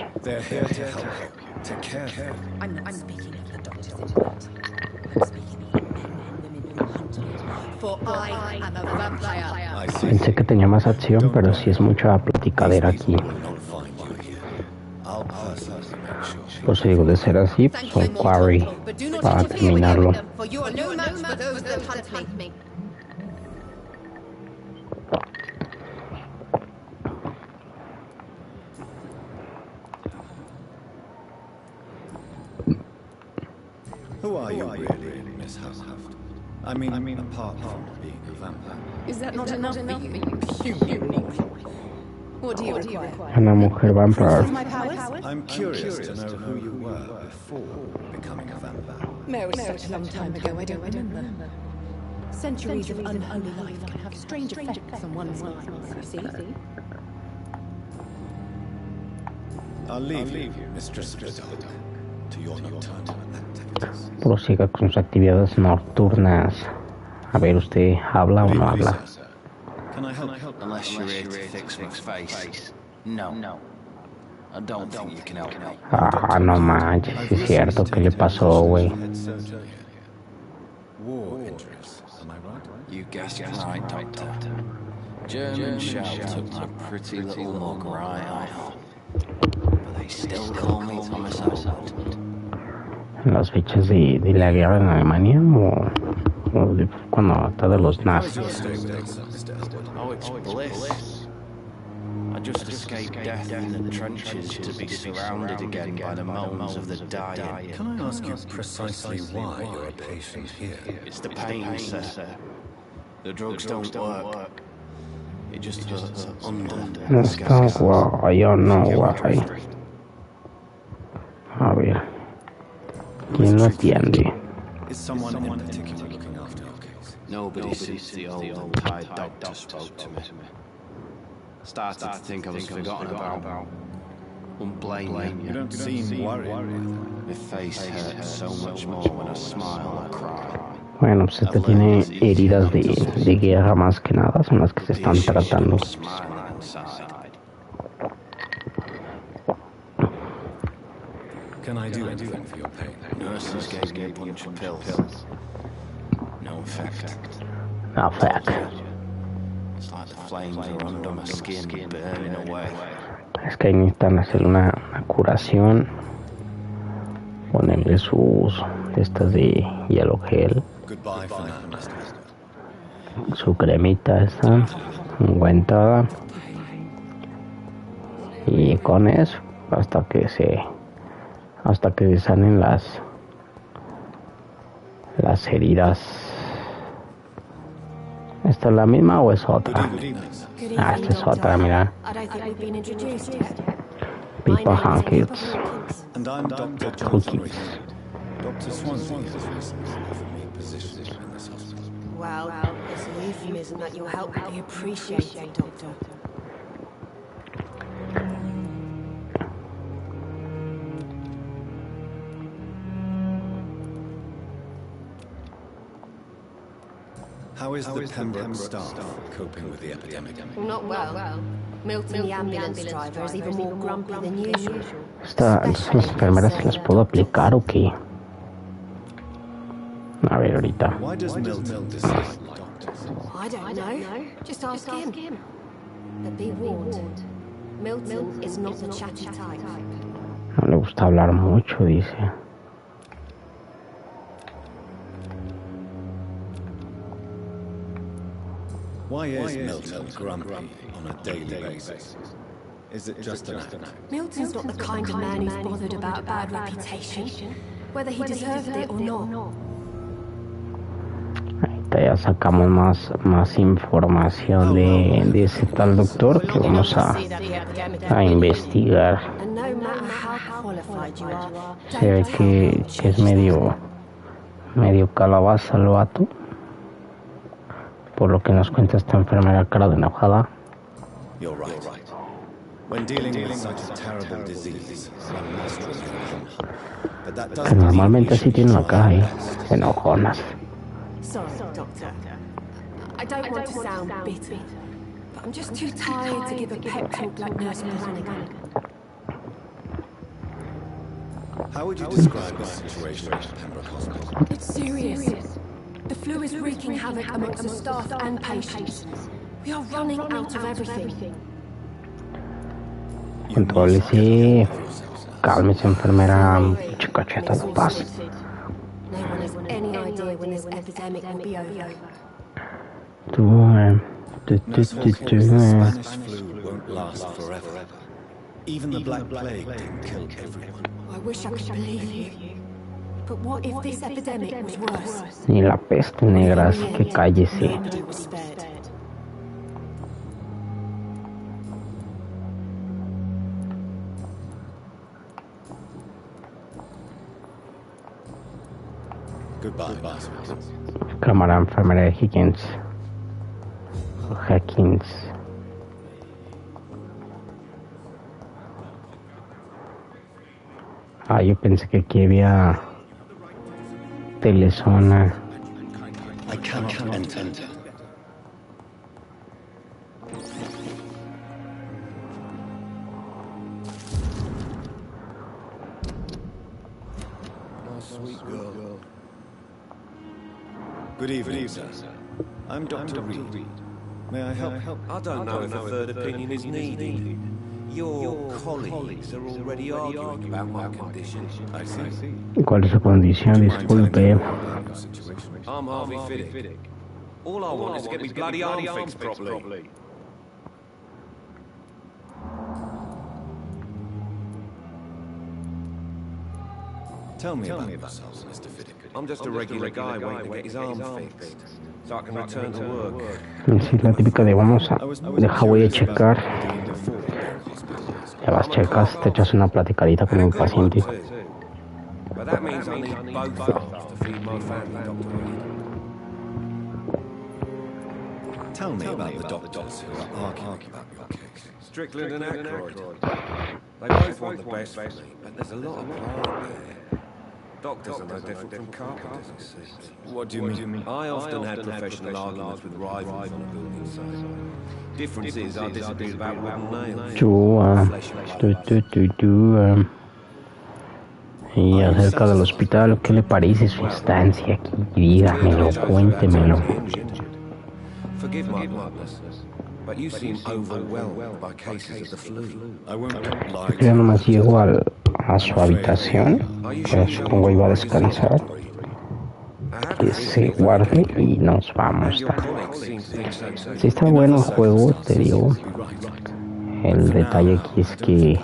I'm not speaking of the doctors in it. I'm speaking of men and women who hunt me. For I am a vampire. Pensé que tenía más acción, pero sí es mucha platicadera aquí. Pues digo, de ser así, pues un quarry para terminarlo. Who are you really, Miss Househaft? I mean, apart from being a vampire. Is that not enough for you, human? What do you require? Una mujer vampire. I'm curious to know who you were before becoming a vampire. No, it was such a long time ago, I don't remember. Centuries of unholy life can have strange effects on one's mind, you see? I'll leave you, Mistress Griselda, to your nocturnal activities. Prosiga con sus actividades nocturnas. A ver, ¿usted habla o no habla? Can I help? Unless you're here to fix my face. No. I don't think you can help me. Ah, no manches, sí es cierto. ¿Qué le pasó, güey? War interests, am I right? You guessed right, Doctor. German shell took my pretty little mug right off. But they still call me Thomas Househaft. ¿Las fechas de la guerra en Alemania o de cuando está de los nazis? Oh, it's bliss. I just escaped death in the trenches to be surrounded again by the moans of the dying. Can I ask you precisely why you're a patient here? It's the pain, sir. The drugs don't work. It just hurts under. No está guay, yo no guay. A ver, ¿quién lo atiende? Is someone in particular looking after your case? Nobody since the old Thai doctor spoke to me. Started to think I was forgotten about. Wouldn't blame me. You don't seem worried. My face hurts so much more when I smile or cry. Bueno, pues este tiene heridas de guerra más que nada, son las que se están tratando. Can I do anything for your pain? Nurses gave me a bunch of pills. No effect. No effect. It's like the flames are under my skin, burning away. Es que ahí necesitan hacer una curación. Ponerle sus estas de hielo gel. Su cremita esa, ungüentada. Y con eso, hasta que se sanen las heridas. ¿Esta es la misma o es otra? Ah, esta es otra, mira. People Hankits. Cookies. Dr. Swansea has recently offered me a position in this hospital. Well, it's a euphemism that your help will be appreciated, Doctor. How is the Pembroke staff coping with the epidemic? Not well. Milton, the ambulance driver, is even more grumpy than usual. Entonces las enfermeras se las puedo aplicar o qué? A ver ahorita. Why does Milton dislike doctors? I don't know. Just ask him. But be warned. Milton is not the chatty type. No le gusta hablar mucho, dice. Why is Milton grumpy on a daily basis? Is it just an act? Milton's not the kind of man who's bothered about a bad reputation, whether he deserved it or not. Ahorita ya sacamos más información de ese tal doctor que vamos a investigar. Se ve que es medio calabaza el vato. Por lo que nos cuenta esta enfermera cara de enojada. You're right. When dealing with such a terrible disease, one must remain calm. But that Que doesn't normalmente así tienen la cara ahí, enojonas. Sorry, Doctor. I don't want to sound bitter, but I'm just too tired to give a pep talk like Nurse Flanagan. How would you describe the situation at Pembroke Hospital? It's serious. The flu is wreaking havoc amongst the staff and patients. We are running out of everything. Controle, sí. Cálmese, enfermera. Chicacheta de paz. No one has any idea when this epidemic will be over. Spanish flu won't last forever. Even the Black Plague didn't kill everyone. I wish I could believe you. But what if this epidemic was worse? Ni la peste negra, así que cállese. Nobody was spared. Goodbye. Cámara enfermera de Higgins. Yo pensé que aquí había telezona. I cannot enter. Sweet girl. Good evening, sir. I'm Dr. Reed. May I help? I don't know if a third opinion is needed. Your colleagues are already arguing about my condition. I see. ¿Cuál es su condición? Disculpe. I'm Harvey Fiddick. All I want is to get me bloody arm fixed properly. Tell me about yourself, Mr. Fiddick. I'm just a regular guy waiting to get his arm fixed, so I can return to work. Sí, la típica de vamos a... Deja, voy a checar. Ya vas, checas, te echas una platicadita con el paciente. But that means I need both arms to feed my family, Dr. Reed. Tell me about the doctors who are arguing about your case. Strickland and Aykroyd. They both want the best for me, but there's a lot of pride there. Doctors are no different from carpenters, it seems. What do you mean? I often had professional arguments with rivals on a building site. Difference is I disagreed about wooden nails. Y acerca del hospital, ¿qué le parece su estancia aquí? Dígamelo, cuéntemelo. Forgive my bluntness, but you seem overwhelmed by cases of the flu. I won't lie. Yo nomás llego a su habitación, pues supongo iba a descansar, que se guarde y nos vamos. Sí está bueno el juego, te digo. El detalle aquí es que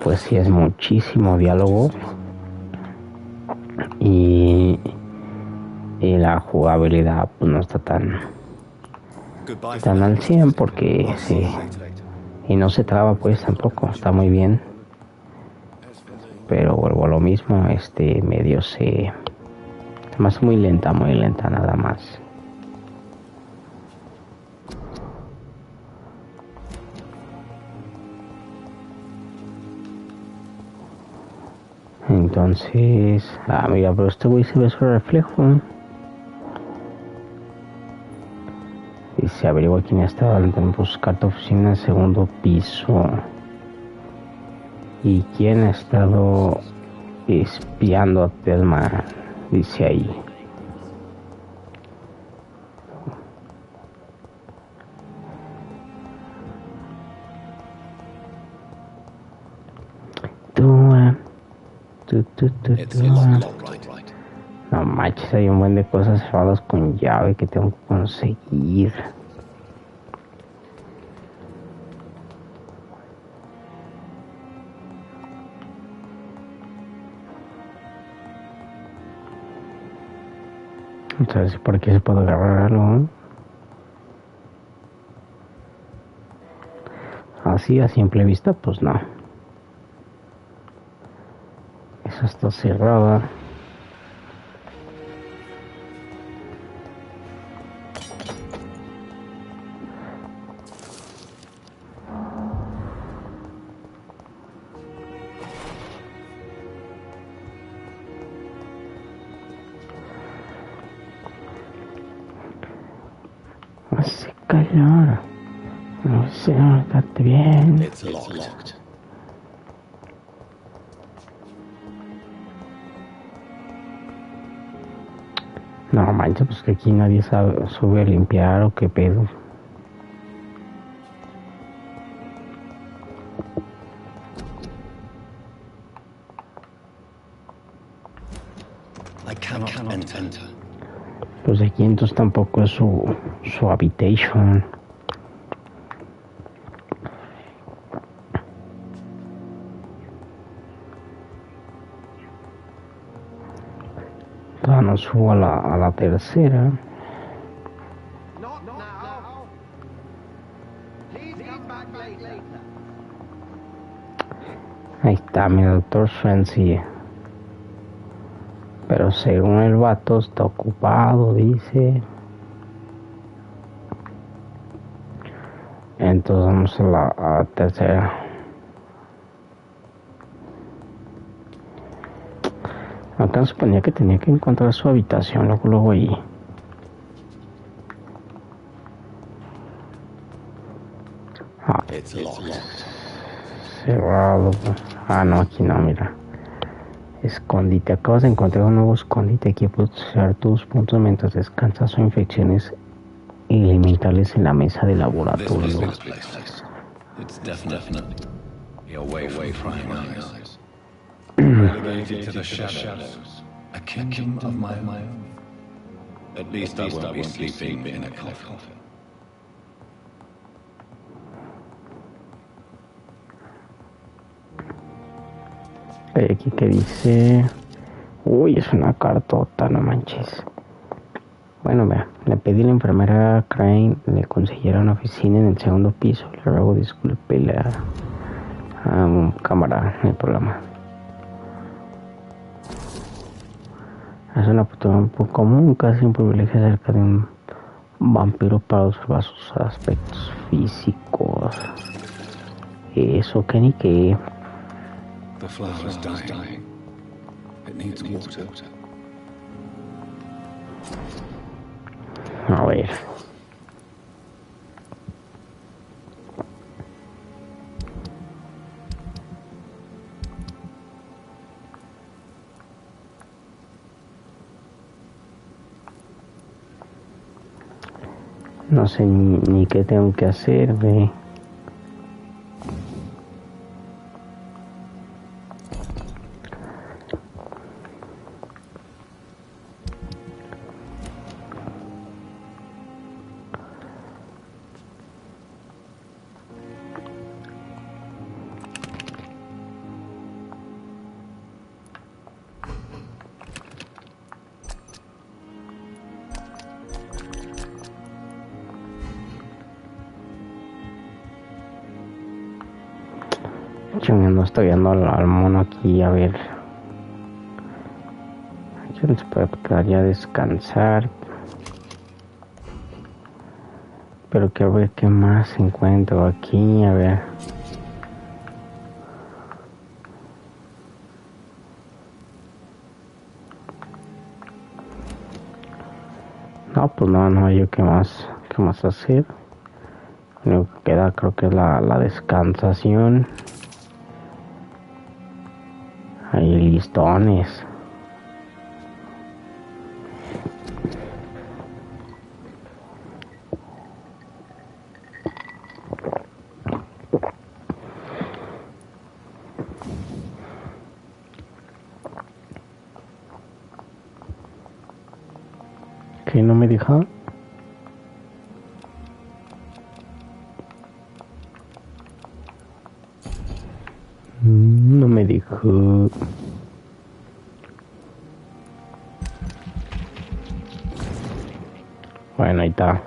pues sí es muchísimo diálogo y la jugabilidad pues no está tan al 100 porque sí, y no se traba pues tampoco, está muy bien. pero vuelvo a lo mismo, medio se me hace muy lenta nada más. Entonces, mira, pero este güey se ve su reflejo. Y se averigua quién estaba en buscar tu oficina en el segundo piso. Y quién ha estado espiando a Thelma, dice ahí. No manches, hay un buen de cosas cerradas con llave que tengo que conseguir. Entonces, ¿por qué se puede agarrar algo? Así a simple vista, pues no. Eso está cerrado. Hace calor. No sé, date bien. It's locked. No manches, pues que aquí nadie sube a limpiar o qué pedo. I cannot enter. Pues aquí entonces tampoco es su habitation. Todavía no subo a la tercera. Ahí está mi doctor Fancy. Pero según el vato está ocupado, dice. Entonces vamos a la tercera. Acá suponía que tenía que encontrar su habitación, luego ahí. Cerrado. No, aquí no, mira. Escondite. Acabas de encontrar un nuevo escondite. Aquí puedes usar tus puntos mientras descansas o infecciones elementales en la mesa de laboratorio. It's definitely away from my eyes. Relegated to the shadows. A kingdom of my own. At least I won't be sleeping in a coffin. Hay aquí que dice... Uy, es una cartota, no manches. Bueno, vea, le pedí a la enfermera Crane le consiguiera una oficina en el segundo piso. Le ruego disculpe la cámara, no hay problema. Es una postura un poco común, casi un privilegio acerca de un vampiro para observar sus aspectos físicos. Eso que ni que... The flower is dying. It needs water. A ver. No sé ni qué tengo que hacer, ve. estoy viendo al mono aquí, a ver. Aquí no se puede quedar ya a descansar. Pero que a ver qué más encuentro aquí, a ver. No, pues no hay qué más hacer. Lo único que queda creo que es la descansación. Hay listones. ¿Qué no me deja? No me dijo. Bueno, ahí está.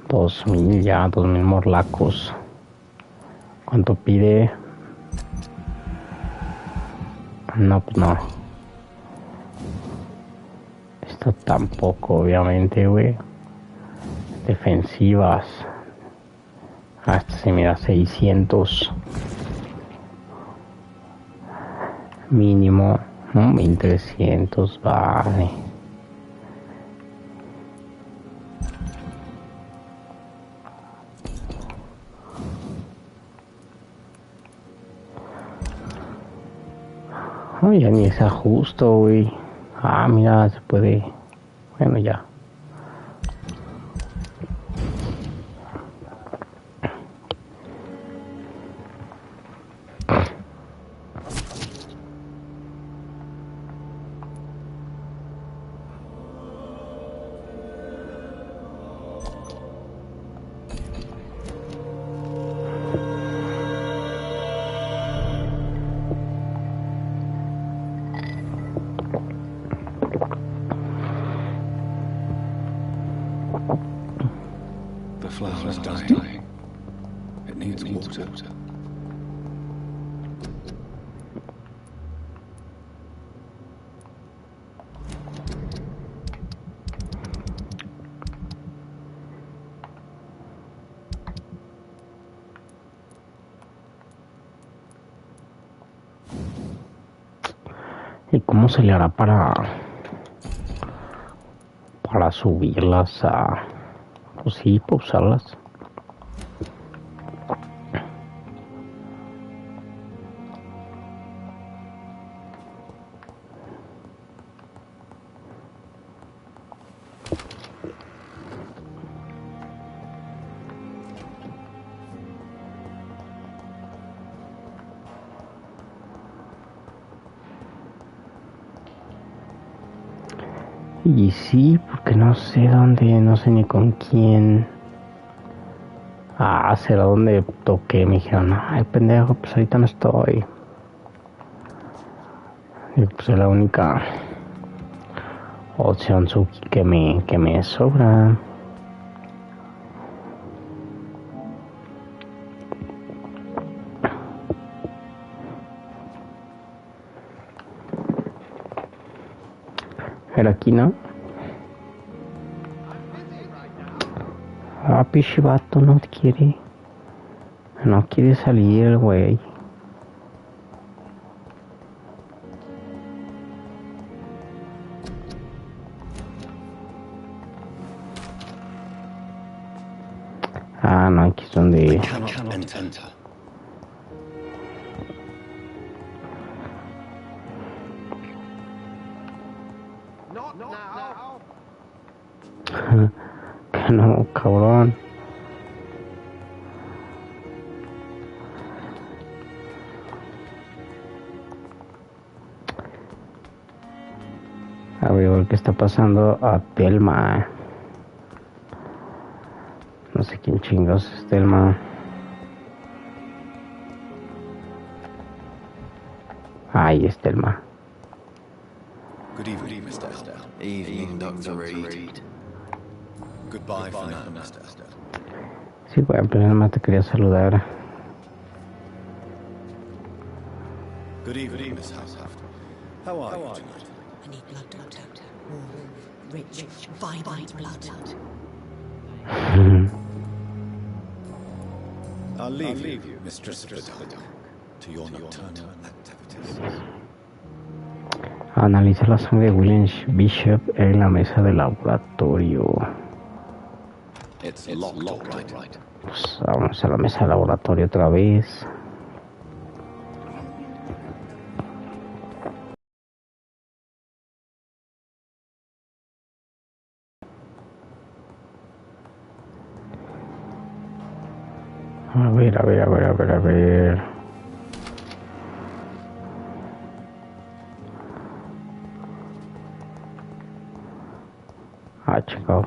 2000 morlacos. ¿Cuánto pide? No, pues no. Esto tampoco, obviamente, güey. Defensivas. Hasta se mira 600. Mínimo. 1300, vale. Oh, ya ni es ajusto, güey. Ah, mira, se puede. Bueno, ya. The flower is dying. It needs water. ¿Y cómo se le hará para subirlas a... pues sí, para usarlas? Y sí, porque no sé dónde, no sé ni con quién. Ah, será donde toqué. Me dijeron, ay, pendejo, pues ahorita no estoy. Y pues es la única opción que me sobra. Era aquí, ¿no? Ah, pichi vato, no quiere. No quiere salir el güey. Ah, no, aquí es donde... Que no, cabrón. A ver qué está pasando a Telma. No sé quién chingos es Telma. Ahí es Telma. Good evening, Mr. Elder. Evening, Dr. Reed. Goodbye for now, Mr. Elder. Sí, bueno, pero nada más te quería saludar. Good evening, Miss Househaft. How are you tonight? I need blood, Doctor. Warm, rich, vibrant blood. I'll leave you, Mistress of the Dark, to your nocturnal activities. Analiza la sangre de William Bishop en la mesa de laboratorio. It's locked, all right. Pues vamos a la mesa de laboratorio otra vez. A ver. Ah, chingado.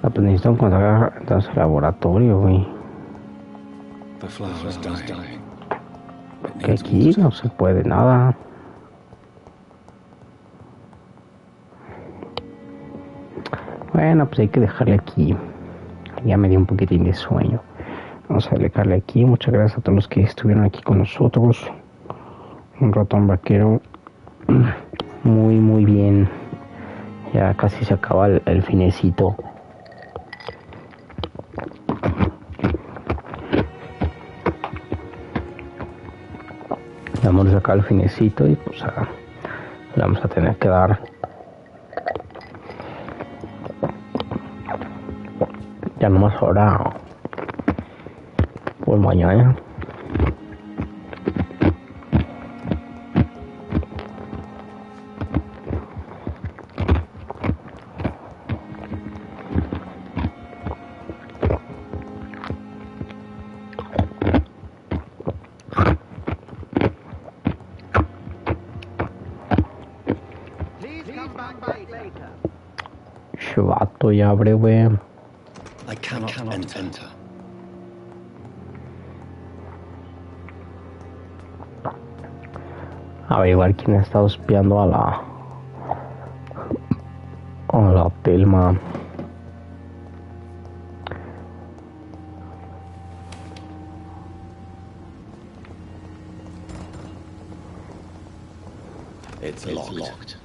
Ah, pues necesito encontrar entonces el laboratorio, güey. Que aquí no se puede nada. Bueno, pues hay que dejarle aquí. Ya me dio un poquitín de sueño. Vamos a dejarle aquí. Muchas gracias a todos los que estuvieron aquí con nosotros. Un ratón vaquero. Muy bien. Ya casi se acaba el finecito. Vamos a sacar el finecito y pues le vamos a tener que dar. Ya nomás ahora por mañana. Vato, ya abre, güey. I cannot enter. Averiguar quién ha estado espiando a la Telma. It's locked.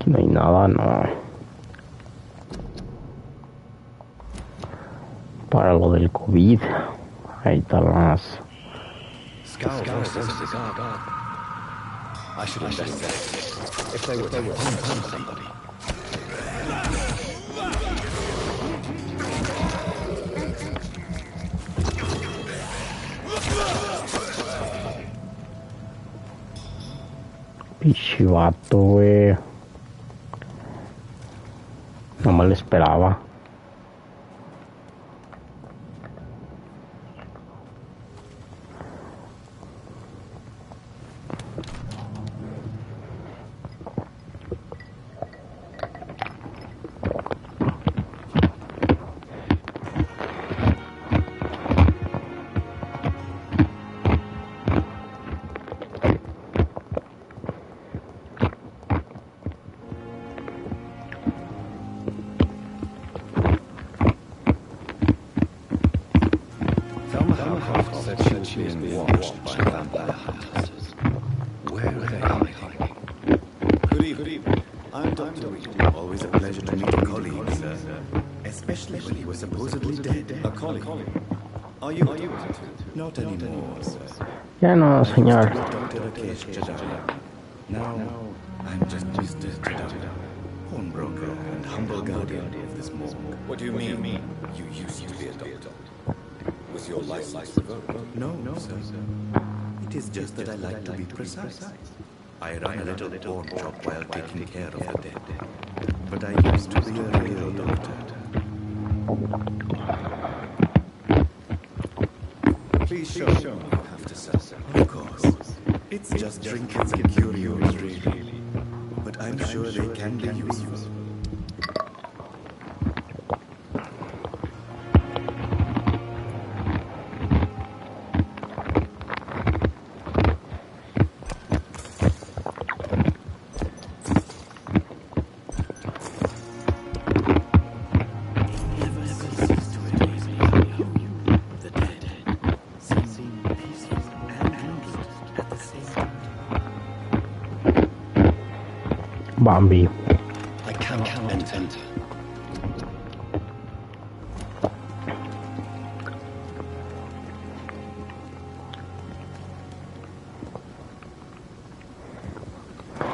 Aquí no hay nada, no. Para lo del COVID. Ahí están las... I should investigate. If they were to harm somebody. Pinche vato, güey. No me lo esperaba. Being watched by vampire hunters. Where are they hiding? Good evening. I'm Dr. Reed. Always a pleasure to meet a colleague, sir. Especially when you were supposedly dead. A colleague? Are you? Not anymore, sir. Ya no, señor. Now, I'm just Mr. Jadam, pawnbroker and humble guardian of this morgue. What do you mean? You used to be a doctor. Was your license revoked? No, sir. It is just that I like to be precise. I run a little pawn shop while taking care of the dead. But I used to be a real doctor. Please show me what you have to say. Of course. It's just trinkets and curios, really. But I'm sure they can be useful. Bambi. I cannot enter.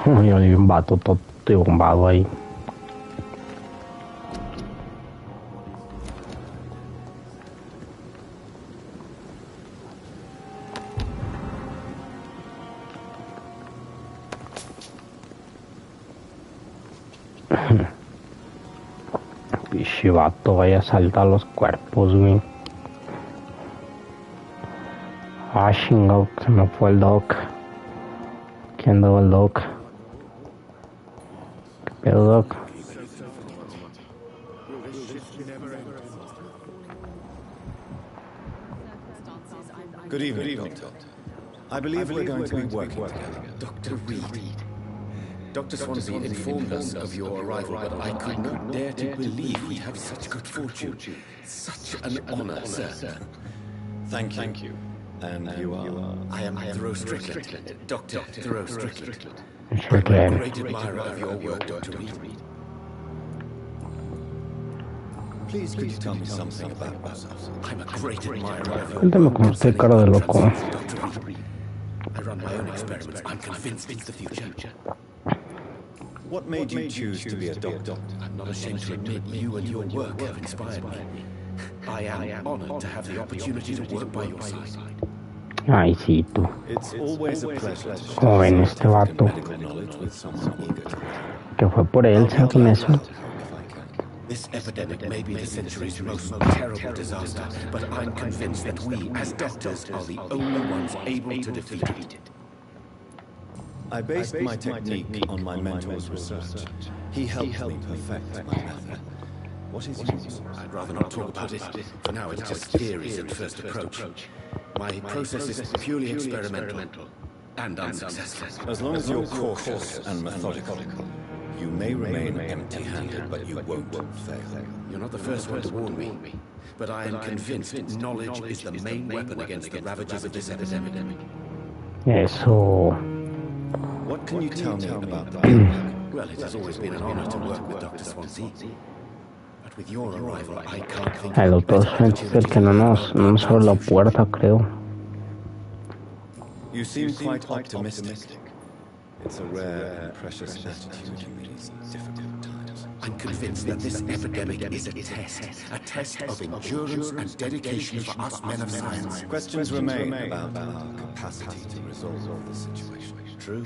Yo vi un vato todo tumbado ahí. Pichi vato, vaya a saltar los cuerpos, güey. Ah, chingado, se me fue el doc. ¿Quién andaba el doc? ¿Qué pedo, doc? Good evening, Doctor. I believe we're going to be working together. Dr. Reed. Dr. Swansea informed us of your arrival, but I could not dare to believe we'd have such good fortune. Such an honor, sir. Thank you. And you are? I am Thoreau Strickland. Dr. Thoreau Strickland. Strickland. I'm a great admirer of your work, Dr. Reed. Please, could you tell me something about yourself? I'm a great admirer of your Cuéntame cómo estoy cara de loco. Dr. Reed. I run my own experiments. I'm convinced it's the future. What made you choose to be a doctor? I'm not ashamed to admit you and your work have inspired me. I am honored to have the opportunity to work by your side. Ay, sí, tú. It's always a pleasure to Como ven este vato. medical knowledge with someone eager to learn. Que fue por él, ¿saben eso? This epidemic may be the century's most terrible disaster, but I'm convinced that we, as doctors, are the only ones able to defeat it. I based my technique on my mentor's research. He helped me perfect my method. What is yours? I'd rather not talk about it. For now, it's just theories at first approach. My process is purely experimental and unsuccessful. As long as you're cautious and methodical, you may remain empty-handed, but you won't fail. You're not the first one to warn me, but I am convinced knowledge is the main weapon against the ravages of this epidemic. Eso. What can you tell me about that? Well, it has always been an honor to work with Dr. Swansea. But with your arrival, I can't think El of a doctor better Swansea es el opportunity que no nos abre la puerta, creo. You seem quite optimistic. It's a rare and precious attitude in these difficult times. I'm convinced that this epidemic is a test of endurance and dedication for us men of science. Questions remain about our capacity to resolve the situation. True.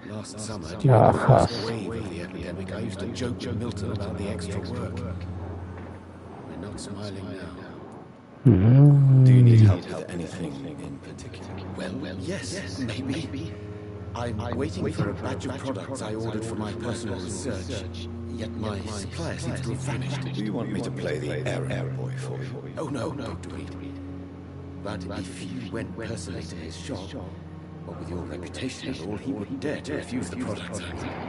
Last summer, during the first wave of the epidemic, I used to joke with Milton about the extra work. We're not smiling now. Do you need help with anything in particular? Well, yes, maybe. I'm waiting for a batch of products I ordered for my personal research, yet my supplier seems to have vanished. Do you want me to play the errand boy for you? Oh, no, Dr. Reed. But if you went personally to his shop, what with your reputation and all, he wouldn't dare to refuse the products.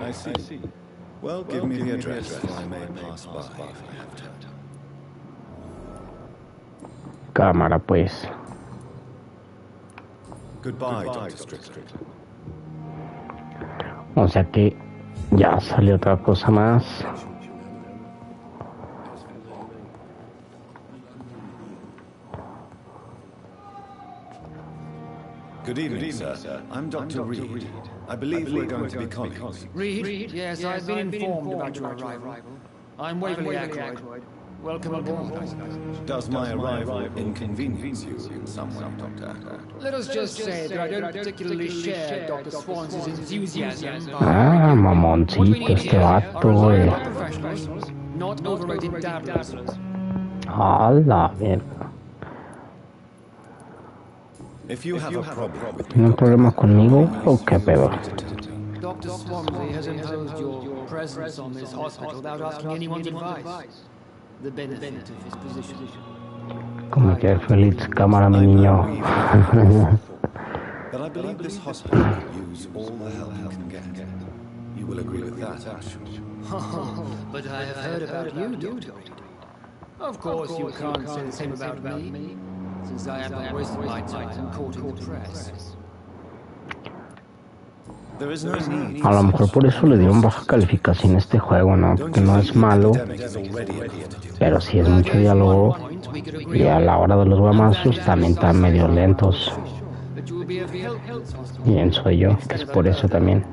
I see. Well, give me the address, and I may pass by if I have time. Cámara, pues. Goodbye, Dr. Strickland. O sea que ya salió otra cosa más. Good evening, sir. I'm Dr. Reed. I believe we're going to be colleagues. Reed? Yes, I've been informed about your arrival. I'm Waverly Ackroyd. Welcome aboard. Does my arrival inconvenience you in some way, Dr. Ackroyd? Let us just say that I don't particularly share Dr. Swansea's enthusiasm. Ah, mamoncito este vato, güey. Professionals, not overrated dabblers. A la verga. If you have a problem with ¿Tiene un problema conmigo o qué pedo? Dr. Swansea has imposed your presence on this hospital without asking anyone's advice. The benefit of his position. Como que feliz cámara, mi niño. But I believe this hospital could use all the help it can get. You will agree with that, I'm sure. Oh, but I have heard about you, Dr. Reed. Of course, you can't say the same about me, since I haven't wasted my time courting the press. A lo mejor por eso le dieron baja calificación a este juego, ¿no? Porque no es malo, pero sí es mucho diálogo. Y a la hora de los guamazos también están medio lentos. Pienso yo que es por eso también.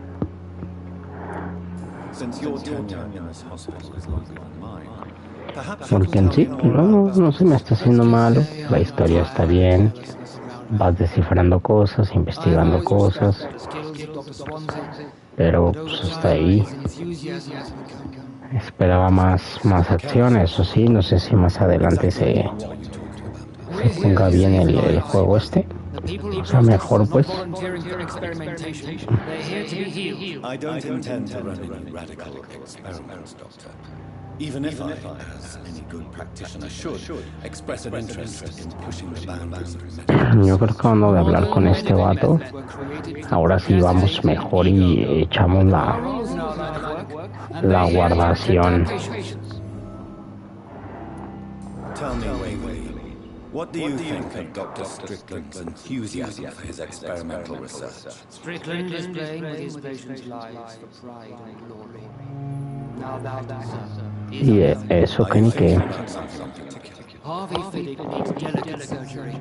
Porque en sí no se me está haciendo malo. La historia está bien. Vas descifrando cosas, investigando cosas. Pero pues hasta ahí. Esperaba más acción, eso sí. No sé si más adelante se ponga bien el juego este. O sea, mejor pues. I don't intend to run any radical experiments, Doctor. Even if I, as any good practitioner should, express an interest in pushing the boundaries of medicine. Yo creo que cuando de hablar con este vato, ahora sí vamos mejor y echamos la guardación. Tell me, Waverly, what do you think of Dr. Strickland's enthusiasm for his experimental research? Strickland is playing with his patients' lives for pride and glory. Now that Y eso que ni que. Harvey Fiddick needs delicate surgery.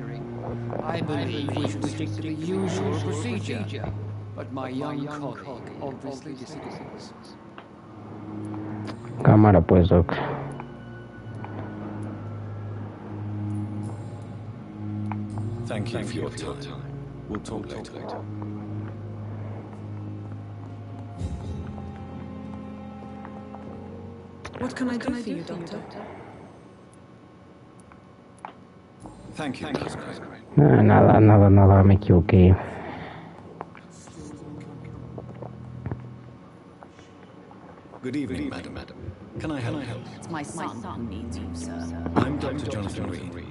I believe we should stick to the usual procedure, but my young colleague obviously disagrees. Cámara pues, Doc. Thank you for your time. We'll talk later. What can I do for you, Doctor? Thank you, Miss Crane. Nada, me equivoqué. Good evening, madam. Can I help you? It's my son who needs you, sir. I'm Dr. Jonathan Reed.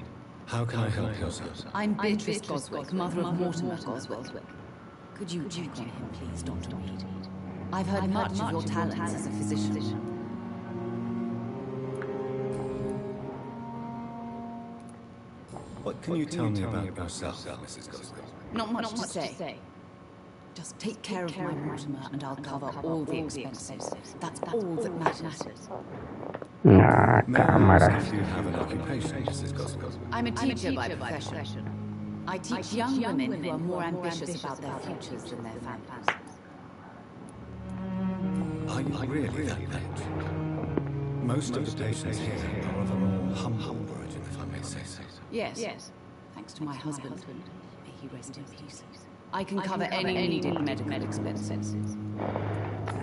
How can I help you, sir? I'm Beatrice Goswick, mother of Mortimer Goswick. Could you check on him, please, Dr. Reed? I've heard much of your talents as a physician. What can you tell me about yourself, Mrs. Goswick? Not much to say. Just take care of my Mortimer and I'll cover all the expenses. That's all that matters. Cámara. If you have an occupation, Mrs. Goswick. I'm a teacher by profession. I teach young women who are more ambitious about their futures than their families. Are you really that rich? Most of the patients here are of a more humble origin, if I may say so. Yes. Thanks to my husband. May he rest in peace. I can cover any needed medical expenses.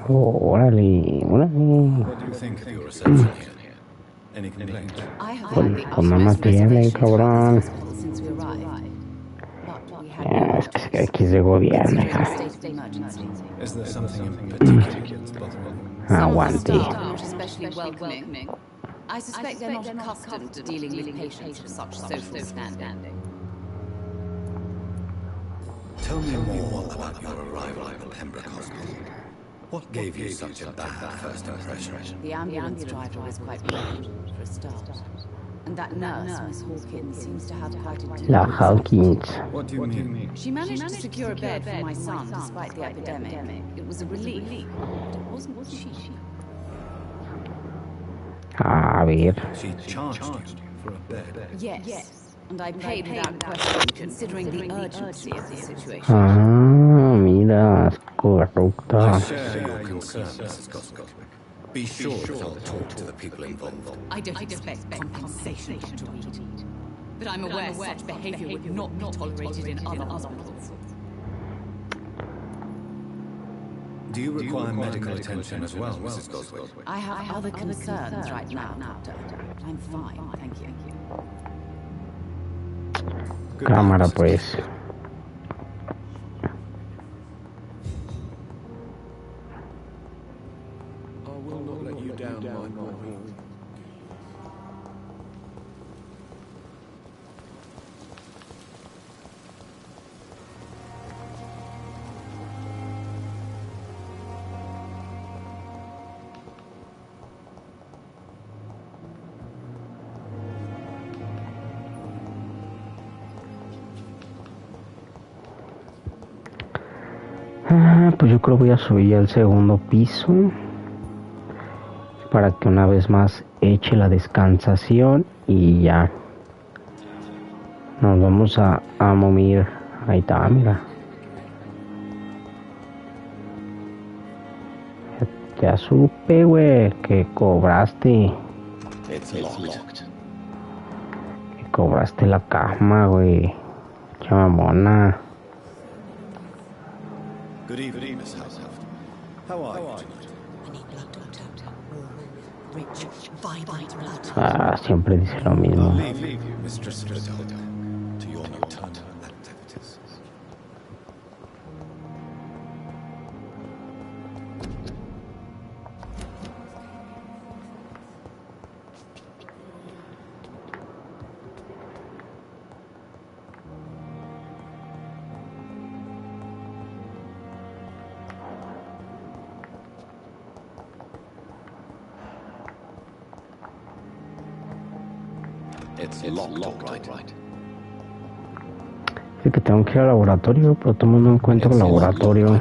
Órale. What do you think of your reception here? Any complaints? I have had the Pues no me tiene, cabrón. since we arrived. But we had Es que aquí es de gobierno. state of emergency. Is there something in particular that's bothering you? Aguante. Staff are not especially welcoming. I suspect they're not accustomed to dealing with patients of such social standing. Tell me more about your arrival at the Pembroke Hospital. What gave you such a bad first impression? The ambulance driver was quite rude, for a start. And that nurse, Miss Hawkins, seems to have quite a La Hawkins. What do you mean? She managed to secure a bed for my son despite the epidemic. It was a relief, but it wasn't cheap. A ver. She charged you for a bed? Yes. And I paid without question, considering the urgency of the situation. Mira, es corrupta. I share your concern, Mrs. Goswick. Be sure that I'll talk to the people involved. I don't expect compensation to read. But I'm aware such behavior would not be tolerated in other hospitals. Do you require medical attention as well, Mrs. Goswick? I have other concerns right now, Doctor. I'm fine, thank you. Cámara pues. I will not let you down, my boy. pues yo creo que voy a subir al segundo piso para que una vez más eche la descansación y ya nos vamos a mover. Ahí está, mira. Ya supe, güey, que cobraste. Que cobraste la cama, güey. Chamamona. Good evening, Miss Household. How are you tonight? Rich, vibrant blood. Ah, siempre dice lo mismo. I'll leave you, Mistress Riddle, to your nocturnal activities. It's locked, all right. Es que tengo que ir al laboratorio, pero todo el mundo encuentra el laboratorio.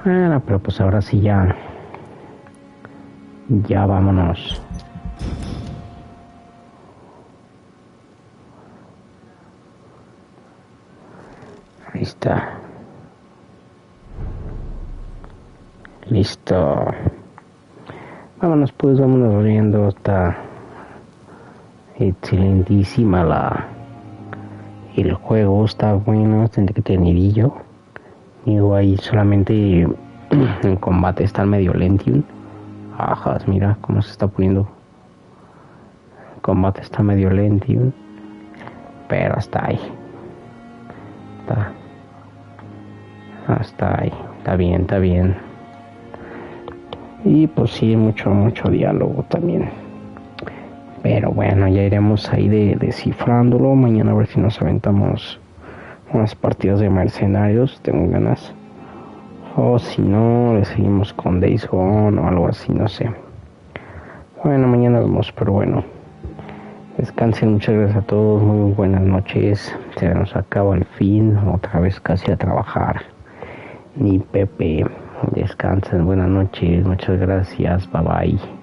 Bueno, pero pues ahora sí ya vámonos. Ahí está. Listo. Vámonos pues, vámonos viendo. Está excelentísima el juego, está bueno, tendré que tenerillo. Digo, ahí solamente en combate está medio lentium. Ajas, mira cómo se está poniendo. En combate está medio lentium. Pero hasta ahí. Hasta ahí. Está bien. Y pues sí, mucho diálogo también. Pero bueno, ya iremos ahí descifrándolo. Mañana a ver si nos aventamos unas partidas de mercenarios. Tengo ganas. O si no, le seguimos con Days Gone o algo así, no sé. Bueno, mañana vemos, pero bueno. Descansen, muchas gracias a todos. Muy buenas noches. Se nos acaba el fin. Otra vez casi a trabajar. Ni Pepe. Descansen, buenas noches. Muchas gracias. Bye bye.